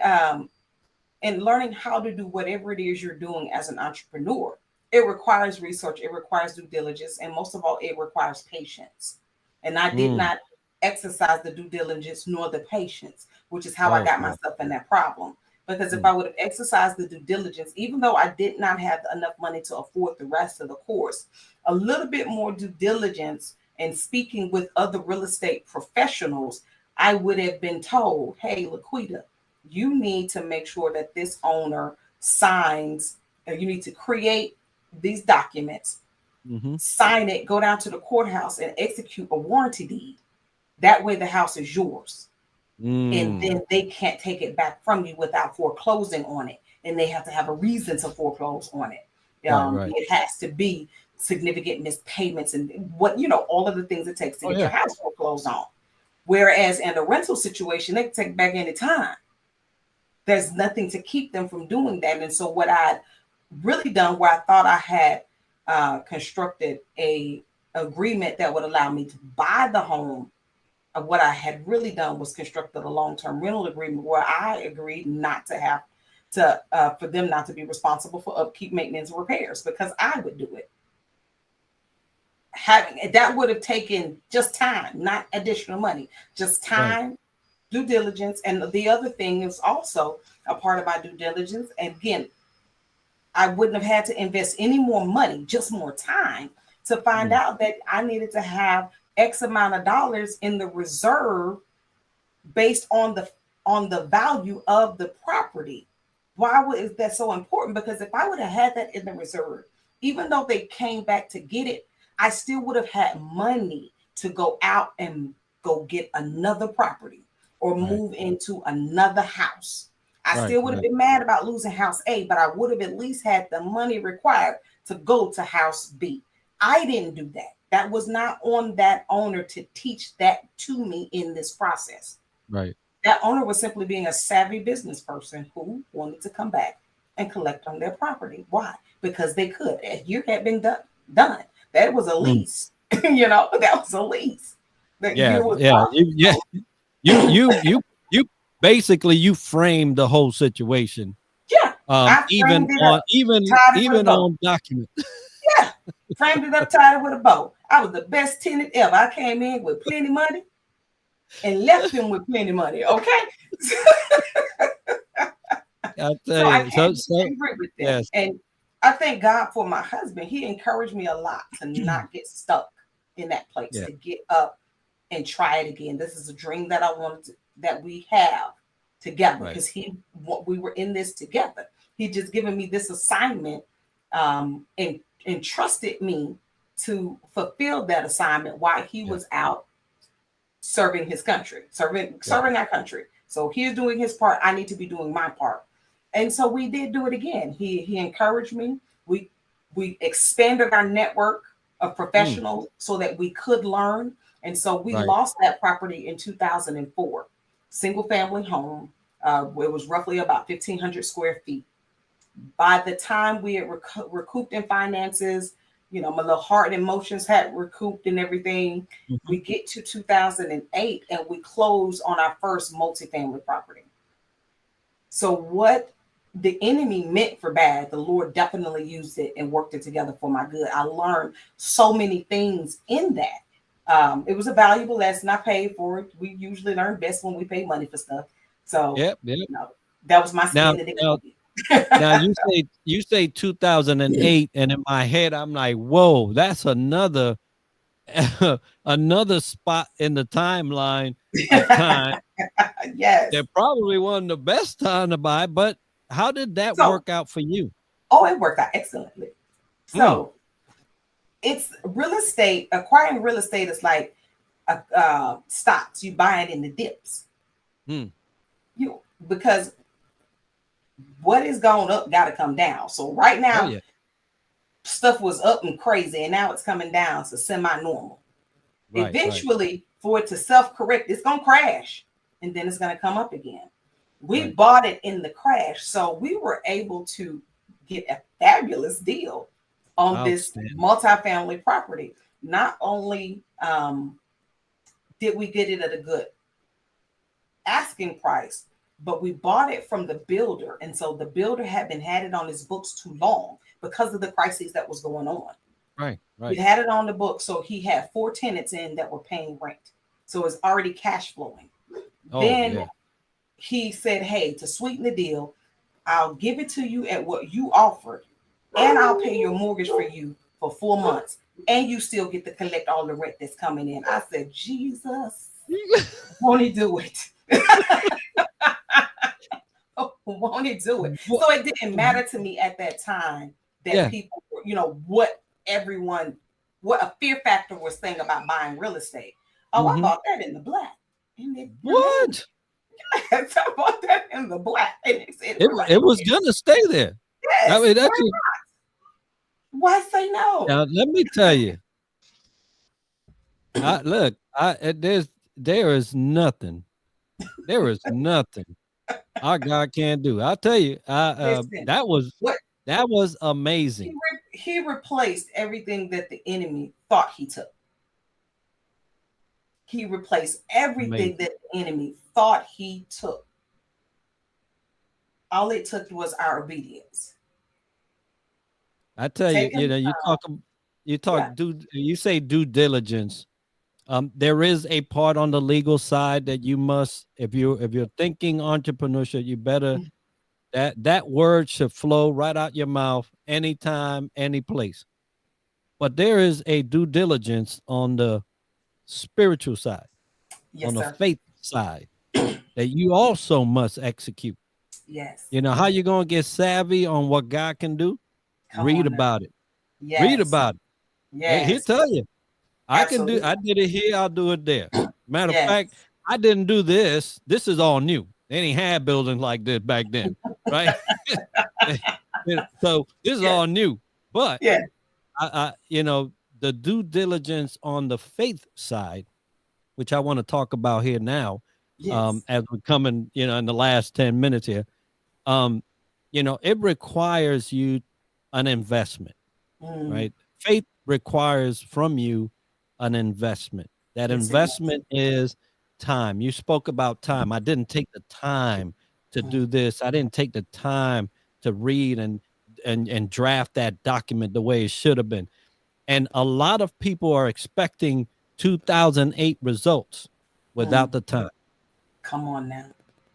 and learning how to do whatever it is you're doing as an entrepreneur, it requires research, it requires due diligence, and most of all, it requires patience. And I did Mm. not exercise the due diligence nor the patience, which is how I Oh got boy. myself in that problem. Because if Mm. I would have exercised the due diligence, even though I did not have enough money to afford the rest of the course, a little bit more due diligence and speaking with other real estate professionals, I would have been told, hey, LaQuita, you need to make sure that this owner signs, or you need to create these documents, Mm-hmm. sign it, go down to the courthouse and execute a warranty deed. That way the house is yours. And Mm. then they can't take it back from you without foreclosing on it. And they have to have a reason to foreclose on it. Right. Right. It has to be significant mispayments and all of the things it takes to Oh get your yeah. house foreclosed on. Whereas in a rental situation, they can take back any time. There's nothing to keep them from doing that. And so what I really done, where I thought I had constructed a agreement that would allow me to buy the home, what I had really done was constructed a long-term rental agreement where I agreed not to have to for them not to be responsible for upkeep, maintenance, and repairs, because I would do it. Having that would have taken just time, not additional money, just Right. time due diligence. And the other thing is also a part of my due diligence. And again, I wouldn't have had to invest any more money, just more time to find out that I needed to have X amount of dollars in the reserve based on the value of the property. Is that so important? Because if I would have had that in the reserve, even though they came back to get it, I still would have had money to go out and go get another property or move into another house. I still would have been mad about losing house A, but I would have at least had the money required to go to house B. I didn't do that. That was not on that owner to teach that to me in this process. Right. That owner was simply being a savvy business person who wanted to come back and collect on their property. Why? Because they could. A year had been done. That was a lease. That was a lease. You basically you framed the whole situation. Yeah. Even on document. Yeah. Framed it up, tied it with a bow. I was the best tenant ever. I came in with plenty of money and left them with plenty of money. Okay. I tell you, agree with that. Yes. And I thank God for my husband. He encouraged me a lot to not get stuck in that place, to get up and try it again. This is a dream that I wanted that we have together, because we were in this together. He just given me this assignment and entrusted me to fulfill that assignment while he was out serving his country, serving our country. So he's doing his part. I need to be doing my part. And so we did do it again. He encouraged me. We expanded our network of professionals so that we could learn. And so we lost that property in 2004. Single family home. It was roughly about 1,500 square feet. By the time we had recouped in finances, my little heart and emotions had recouped and everything. We get to 2008 and we close on our first multifamily property. So what the enemy meant for bad, the Lord definitely used it and worked it together for my good. I learned so many things in that. It was a valuable lesson. I paid for it. We usually learn best when we pay money for stuff. So that was my skin in the game. Now you say 2008, and in my head I'm like, whoa, that's another spot in the timeline of time. Yes, that probably wasn't the best time to buy. But how did that work out for you? Oh, it worked out excellently. So it's real estate. Acquiring real estate is like stocks. You buy it in the dips. Because what is going up got to come down. So right now, stuff was up and crazy, and now it's coming down to semi-normal. Eventually, for it to self-correct, it's going to crash, and then it's going to come up again. We bought it in the crash, so we were able to get a fabulous deal on this multifamily property. Not only did we get it at a good asking price, but we bought it from the builder. And so the builder had it on his books too long because of the crisis that was going on. Right. We had it on the books. So he had 4 tenants in that were paying rent. So it's already cash flowing. He said, hey, to sweeten the deal, I'll give it to you at what you offered, and I'll pay your mortgage for you for 4 months. And you still get to collect all the rent that's coming in. I said, Jesus, won't he do it? Won't he do it? So it didn't matter to me at that time that people, what a fear factor was saying about buying real estate. Oh, I bought that in the black. What? I bought that in the black. And it was gonna stay there. Yes, I mean, why say no? Now, let me tell you. There is nothing. There is nothing our God can't do. I'll tell you, that was amazing. He replaced everything that the enemy thought he took. He replaced everything that the enemy thought he took. All it took was our obedience. I tell you, you say due diligence. There is a part on the legal side that you must, if you're thinking entrepreneurship, you better that word should flow right out your mouth anytime, any place. But there is a due diligence on the spiritual side, Yes, on the sir. faith side, that you also must execute. Yes. You know how you gonna get savvy on what God can do? Come Read on now. about it. Read Yes. about it. He'll Yes. tell you. I can do. I Absolutely. did it here. I'll do it there. Matter of fact, Yes. I didn't do this. This is all new. They ain't had buildings like this back then, right? So this is Yes. all new. But Yes. the due diligence on the faith side, which I want to talk about here now, Yes. as we're coming, in the last 10 minutes here, it requires you an investment, Mm. right? Faith requires from you an investment. That Yes, it does. investment is time. You spoke about time. I didn't take the time to do Mm. this. I didn't take the time to read and draft that document the way it should have been. And a lot of people are expecting 2008 results without Mm. the time. Come on now.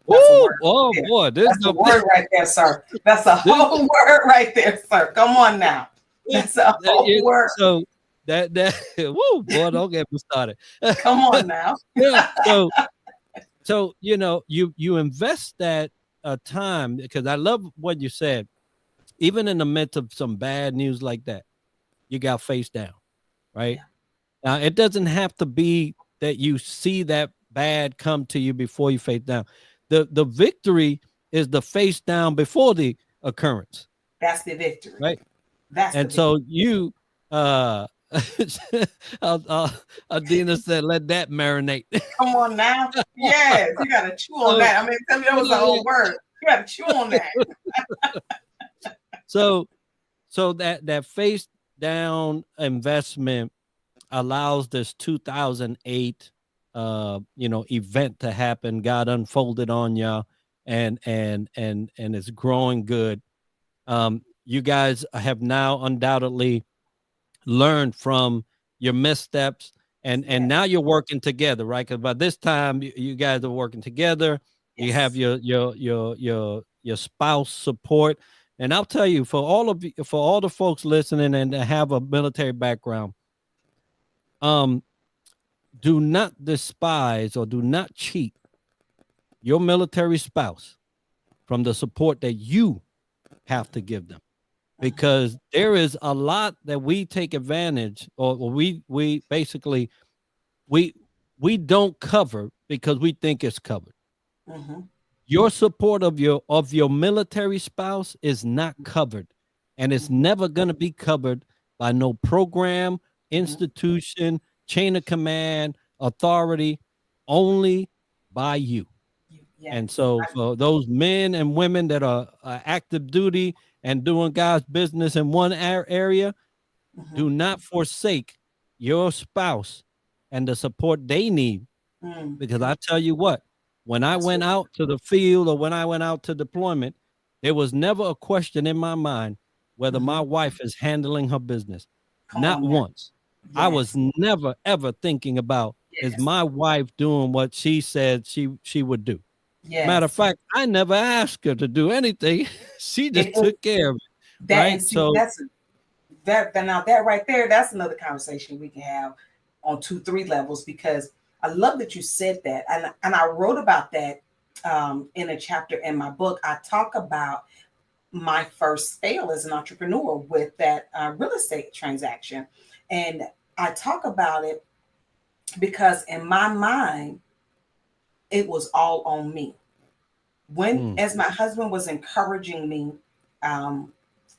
That's a Oh, word right oh there. boy, this That's a word right there, sir. That's a this whole word right there, sir. Come on now. That's a whole word. so that woo, boy, don't get me started. Come on now. Yeah, so you invest that time, because I love what you said. Even in the midst of some bad news like that, you got face down, right? Yeah. Now it doesn't have to be that you see that bad come to you before you face down. The victory is the face down before the occurrence, That's the victory. right? That's the And victory. so you Adina said, let that marinate. Come on now. Yes, you got to chew on that. I mean, tell me that was the whole word. You got to chew on that. So that face down investment allows this 2008 event to happen. God unfolded on y'all, and it's growing good. You guys have now undoubtedly learned from your missteps, and Yes. now you're working together, right? Because by this time you guys are working together. You have Yes. your spouse support. And I'll tell you, for all the folks listening and that have a military background, do not despise or do not cheat your military spouse from the support that you have to give them, because there is a lot that we take advantage, or we basically we don't cover because we think it's covered. Mm-hmm. Your support of your military spouse is not covered, and it's never going to be covered by no program, institution, chain of command, authority, only by you. Yes. And so for those men and women that are active duty and doing God's business in one area, do not forsake your spouse and the support they need. Because I tell you what, when I went out to the field or when I went out to deployment, there was never a question in my mind whether my wife is handling her business. Not once. I was never, ever thinking about, is my wife doing what she said she would do? Yes. Matter of fact, I never asked her to do anything. She just took care of it. That, right? and see, that right there, that's another conversation we can have on 2-3 levels, because I love that you said that. And I wrote about that in a chapter in my book. I talk about my first fail as an entrepreneur with that real estate transaction. And I talk about it because in my mind, it was all on me. As my husband was encouraging me, and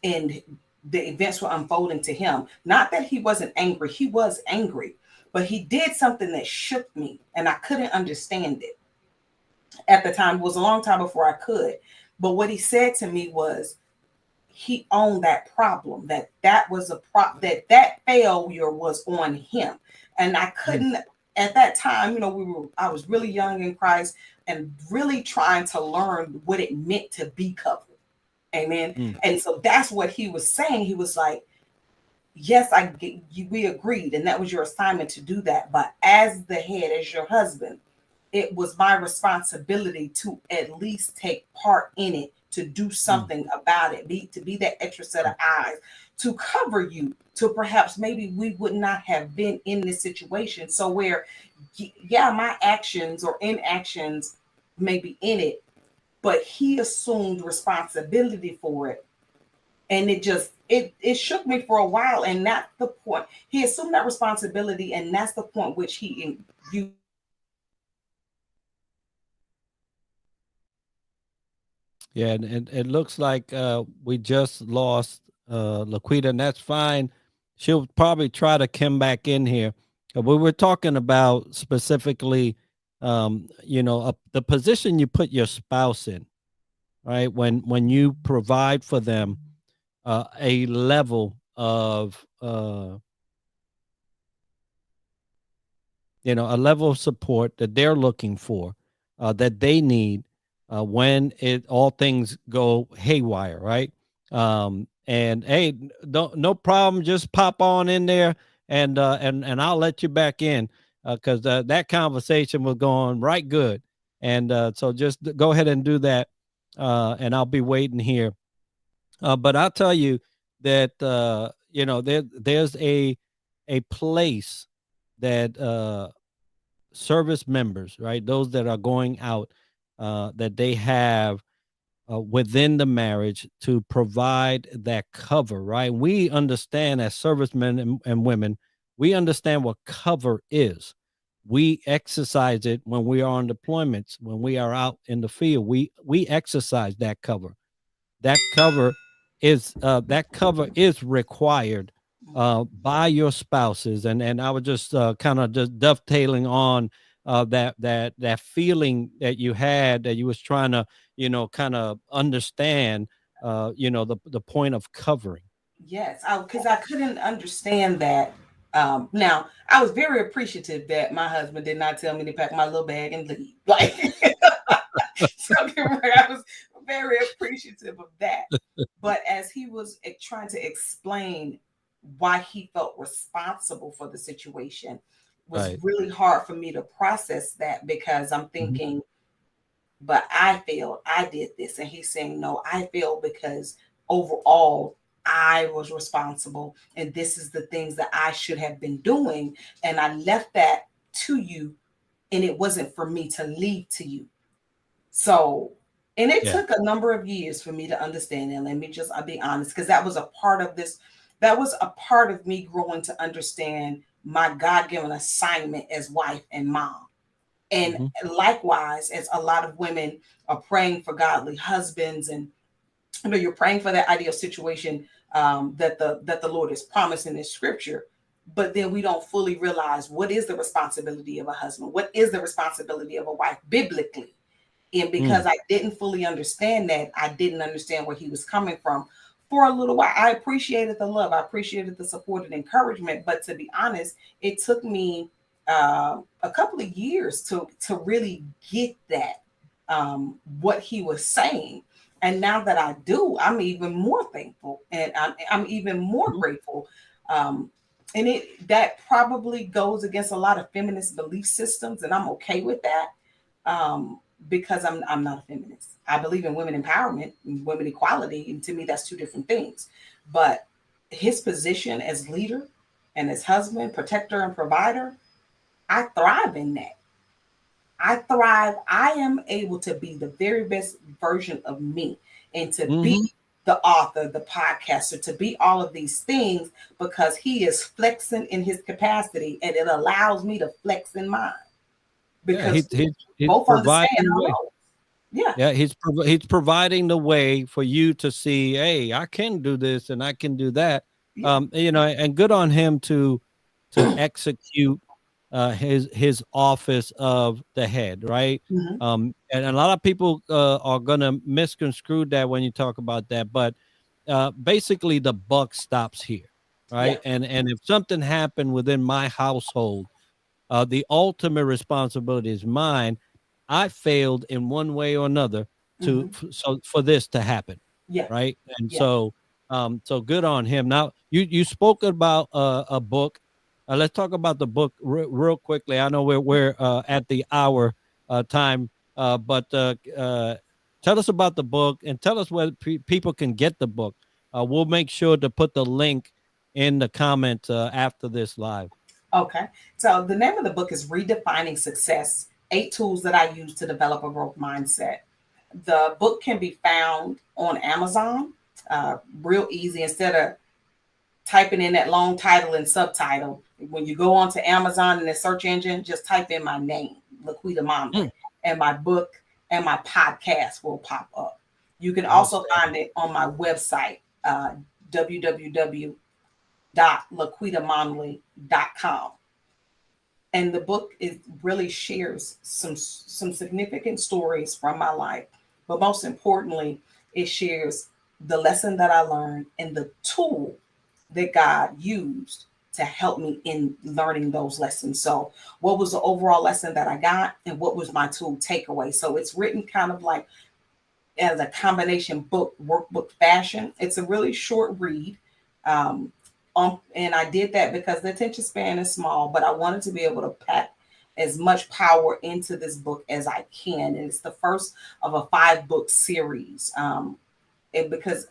the events were unfolding to him, not that he wasn't angry, he was angry, but he did something that shook me and I couldn't understand it. At the time, it was a long time before I could. But what he said to me was, he owned that problem, that was that failure was on him. And I couldn't, at that time, I was really young in Christ and really trying to learn what it meant to be covered. Amen. And so that's what he was saying. He was like, yes, we agreed, and that was your assignment to do that. But as the head, as your husband, it was my responsibility to at least take part in it, to do Mm. something about it, to be that extra set of eyes, to cover you, to perhaps maybe we would not have been in this situation. So where, yeah, my actions or inactions may be in it, but he assumed responsibility for it, and it shook me for a while. And that's the point. He assumed that responsibility, and that's the point which he used Yeah, and it looks like we just lost La'Quita, and that's fine. She'll probably try to come back in here. We were talking about specifically, the position you put your spouse in, right? When you provide for them a level of a level of support that they're looking for, that they need when all things go haywire, right? And hey, no problem. Just pop on in there, and I'll let you back in because that conversation was going right good, and so just go ahead and do that, and I'll be waiting here. But I'll tell you that there's a place that service members, right? Those that are going out, that they have within the marriage to provide that cover, right? We understand as servicemen and women, we understand what cover is. We exercise it when we are on deployments, when we are out in the field. We exercise that cover. That cover is required by your spouses, and I was just kind of just dovetailing on that feeling that you had, that you was trying to kind of understand the point of covering. Yes, because I couldn't understand that. Now, I was very appreciative that my husband did not tell me to pack my little bag and leave. Like, so I was very appreciative of that. But as he was trying to explain why he felt responsible for the situation, was Right. really hard for me to process that, because I'm Mhm. thinking, but I failed. I did this. And he's saying, no, I failed because overall I was responsible. And this is the things that I should have been doing. And I left that to you. And it wasn't for me to leave to you. So, and it Yeah. took a number of years for me to understand. And I'll be honest, because that was a part of this. That was a part of me growing to understand my God given assignment as wife and mom. And Hmm. likewise, as a lot of women are praying for godly husbands, and you're praying for that ideal situation, that the Lord is promising in Scripture, but then we don't fully realize what is the responsibility of a husband, what is the responsibility of a wife biblically. And because Mm. I didn't fully understand that, I didn't understand where he was coming from. For a little while, I appreciated the love, I appreciated the support and encouragement. But to be honest, it took me a couple of years to really get that, what he was saying. And now that I do, I'm even more thankful, and I'm even more Mhm. grateful. Um, and that probably goes against a lot of feminist belief systems, and I'm okay with that. Because I'm not a feminist. I believe in women empowerment, women equality, and to me that's two different things. But his position as leader and as husband, protector, and provider, I thrive in that. I thrive. I am able to be the very best version of me, and to be Mhm. the author, the podcaster, to be all of these things, because he is flexing in his capacity, and it allows me to flex in mine, Yeah, because we he's both providing understand the our way. roles. Yeah. Yeah, he's providing the way for you to see, hey, I can do this and I can do that. Yeah. And good on him to execute his office of the head, right? Mhm. And a lot of people are gonna misconstrue that when you talk about that, but basically the buck stops here, Yeah. right? And if something happened within my household, the ultimate responsibility is mine. I failed in one way or another Mhm. so for this to happen, Yeah. right? And Yeah. so So good on him. Now you spoke about a book. Let's talk about the book real quickly. I know we're at the hour time, but tell us about the book and tell us where people can get the book. We'll make sure to put the link in the comment after this live. Okay. So the name of the book is Redefining Success: 8 Tools That I Use to Develop a Growth Mindset. The book can be found on Amazon, real easy. Instead of typing in that long title and subtitle, when you go onto Amazon in the search engine, just type in my name, La'Quita Monley, and my book and my podcast will pop up. You can also find it on my website, www.laquitamonley.com. And the book really shares some significant stories from my life, but most importantly, it shares the lesson that I learned and the tool that God used to help me in learning those lessons. So what was the overall lesson that I got, and what was my tool takeaway? So it's written kind of like as a combination book, workbook fashion. It's a really short read. And I did that because the attention span is small, but I wanted to be able to pack as much power into this book as I can. And it's the first of a 5-book series. Because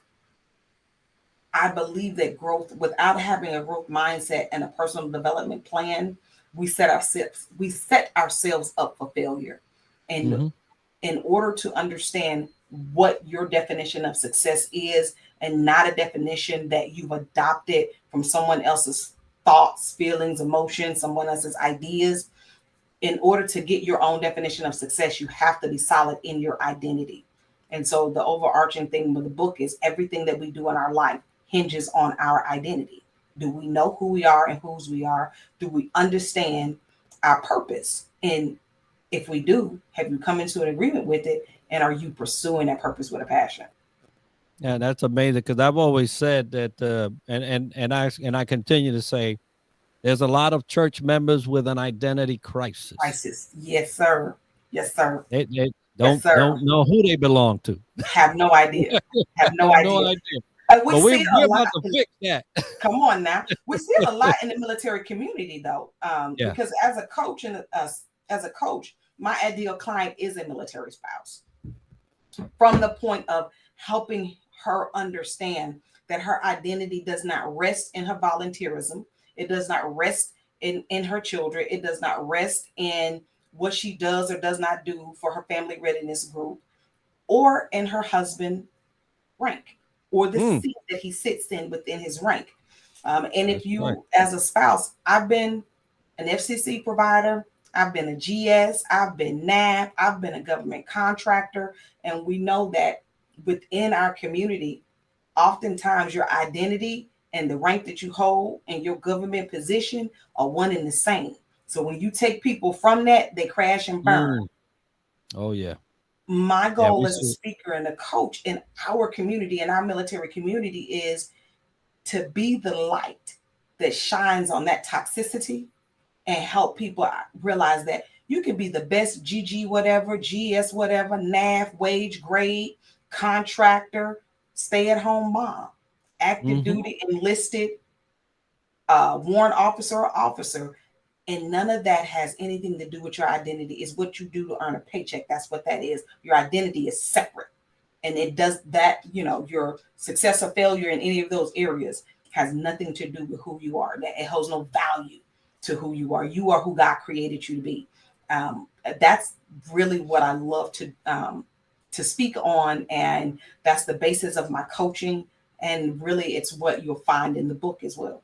I believe that growth, without having a growth mindset and a personal development plan, we set ourselves up for failure. And in order to understand what your definition of success is, and not a definition that you've adopted from someone else's thoughts, feelings, emotions, someone else's ideas, in order to get your own definition of success, you have to be solid in your identity. And so the overarching thing with the book is everything that we do in our life hinges on our identity. Do we know who we are and whose we are? Do we understand our purpose? And if we do, have you come into an agreement with it? And are you pursuing that purpose with a passion? Yeah, that's amazing, because I've always said that, and I continue to say, there's a lot of church members with an identity crisis. Yes, sir. Yes, sir. They Yes, sir. don't know who they belong to. Have no idea. Have no Have idea. no idea. We But see it we're a lot. about to fix that. Come on now. We see it a lot in the military community, though, because as a coach my ideal client is a military spouse. From the point of helping her understand that her identity does not rest in her volunteerism. It does not rest in her children. It does not rest in what she does or does not do for her family readiness group, or in her husband rank, or the seat that he sits in within his rank. And if you, as a spouse, I've been an FCC provider, I've been a GS, I've been NAP, I've been a government contractor, and we know that within our community, oftentimes your identity and the rank that you hold and your government position are one and the same. So when you take people from that, they crash and burn. Oh, yeah. My goal as a speaker and a coach in our community, in our military community, is to be the light that shines on that toxicity and help people realize that you can be the best GG whatever, GS whatever, NAF, wage grade, contractor, stay-at-home mom, active duty, enlisted, warrant officer or officer. And none of that has anything to do with your identity. It's what you do to earn a paycheck. That's what that is. Your identity is separate. And it does that, your success or failure in any of those areas has nothing to do with who you are. It holds no value to who you are. You are who God created you to be. That's really what I love to speak on. And that's the basis of my coaching. And really, it's what you'll find in the book as well.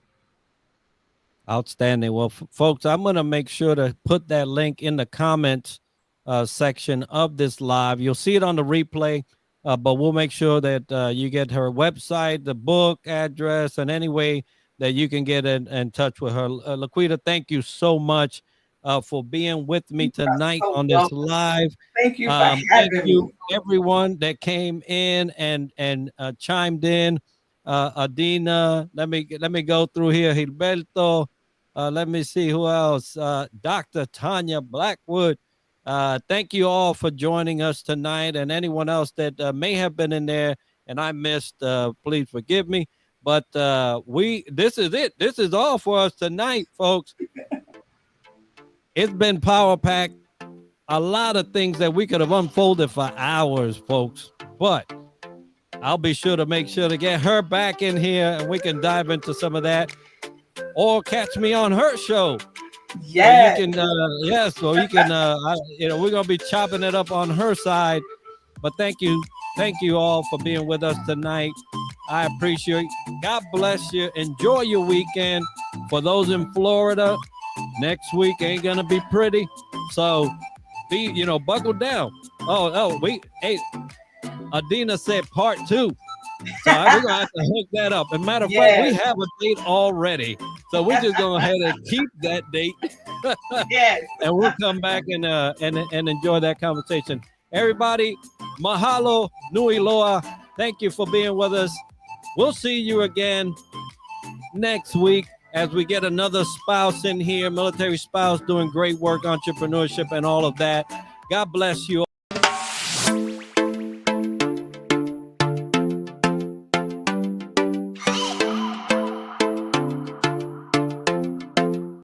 Outstanding. Well, folks, I'm going to make sure to put that link in the comments section of this live. You'll see it on the replay, but we'll make sure that you get her website, the book address, and any way that you can get in touch with her. LaQuita, thank you so much for being with me tonight on this live. Thank you for having me. Everyone that came in and chimed in. Adina, let me go through here. Gilberto, let me see who else. Dr. Tanya Blackwood. Thank you all for joining us tonight, and anyone else that may have been in there and I missed. Please forgive me. But this is it. This is all for us tonight, folks. It's been power packed. A lot of things that we could have unfolded for hours, folks. But I'll be sure to get her back in here and we can dive into some of that. Or catch me on her show. Yes. So you can, so you can, we're going to be chopping it up on her side. But thank you all for being with us tonight. I appreciate it. God bless you. Enjoy your weekend. For those in Florida, next week ain't going to be pretty. So buckle down. Adina said part 2. So we're going to have to hook that up. As a matter of fact, we have a date already. So we're just going to go ahead and keep that date. Yes. And we'll come back and enjoy that conversation. Everybody, mahalo, nui loa. Thank you for being with us. We'll see you again next week as we get another spouse in here, military spouse doing great work, entrepreneurship, and all of that. God bless you.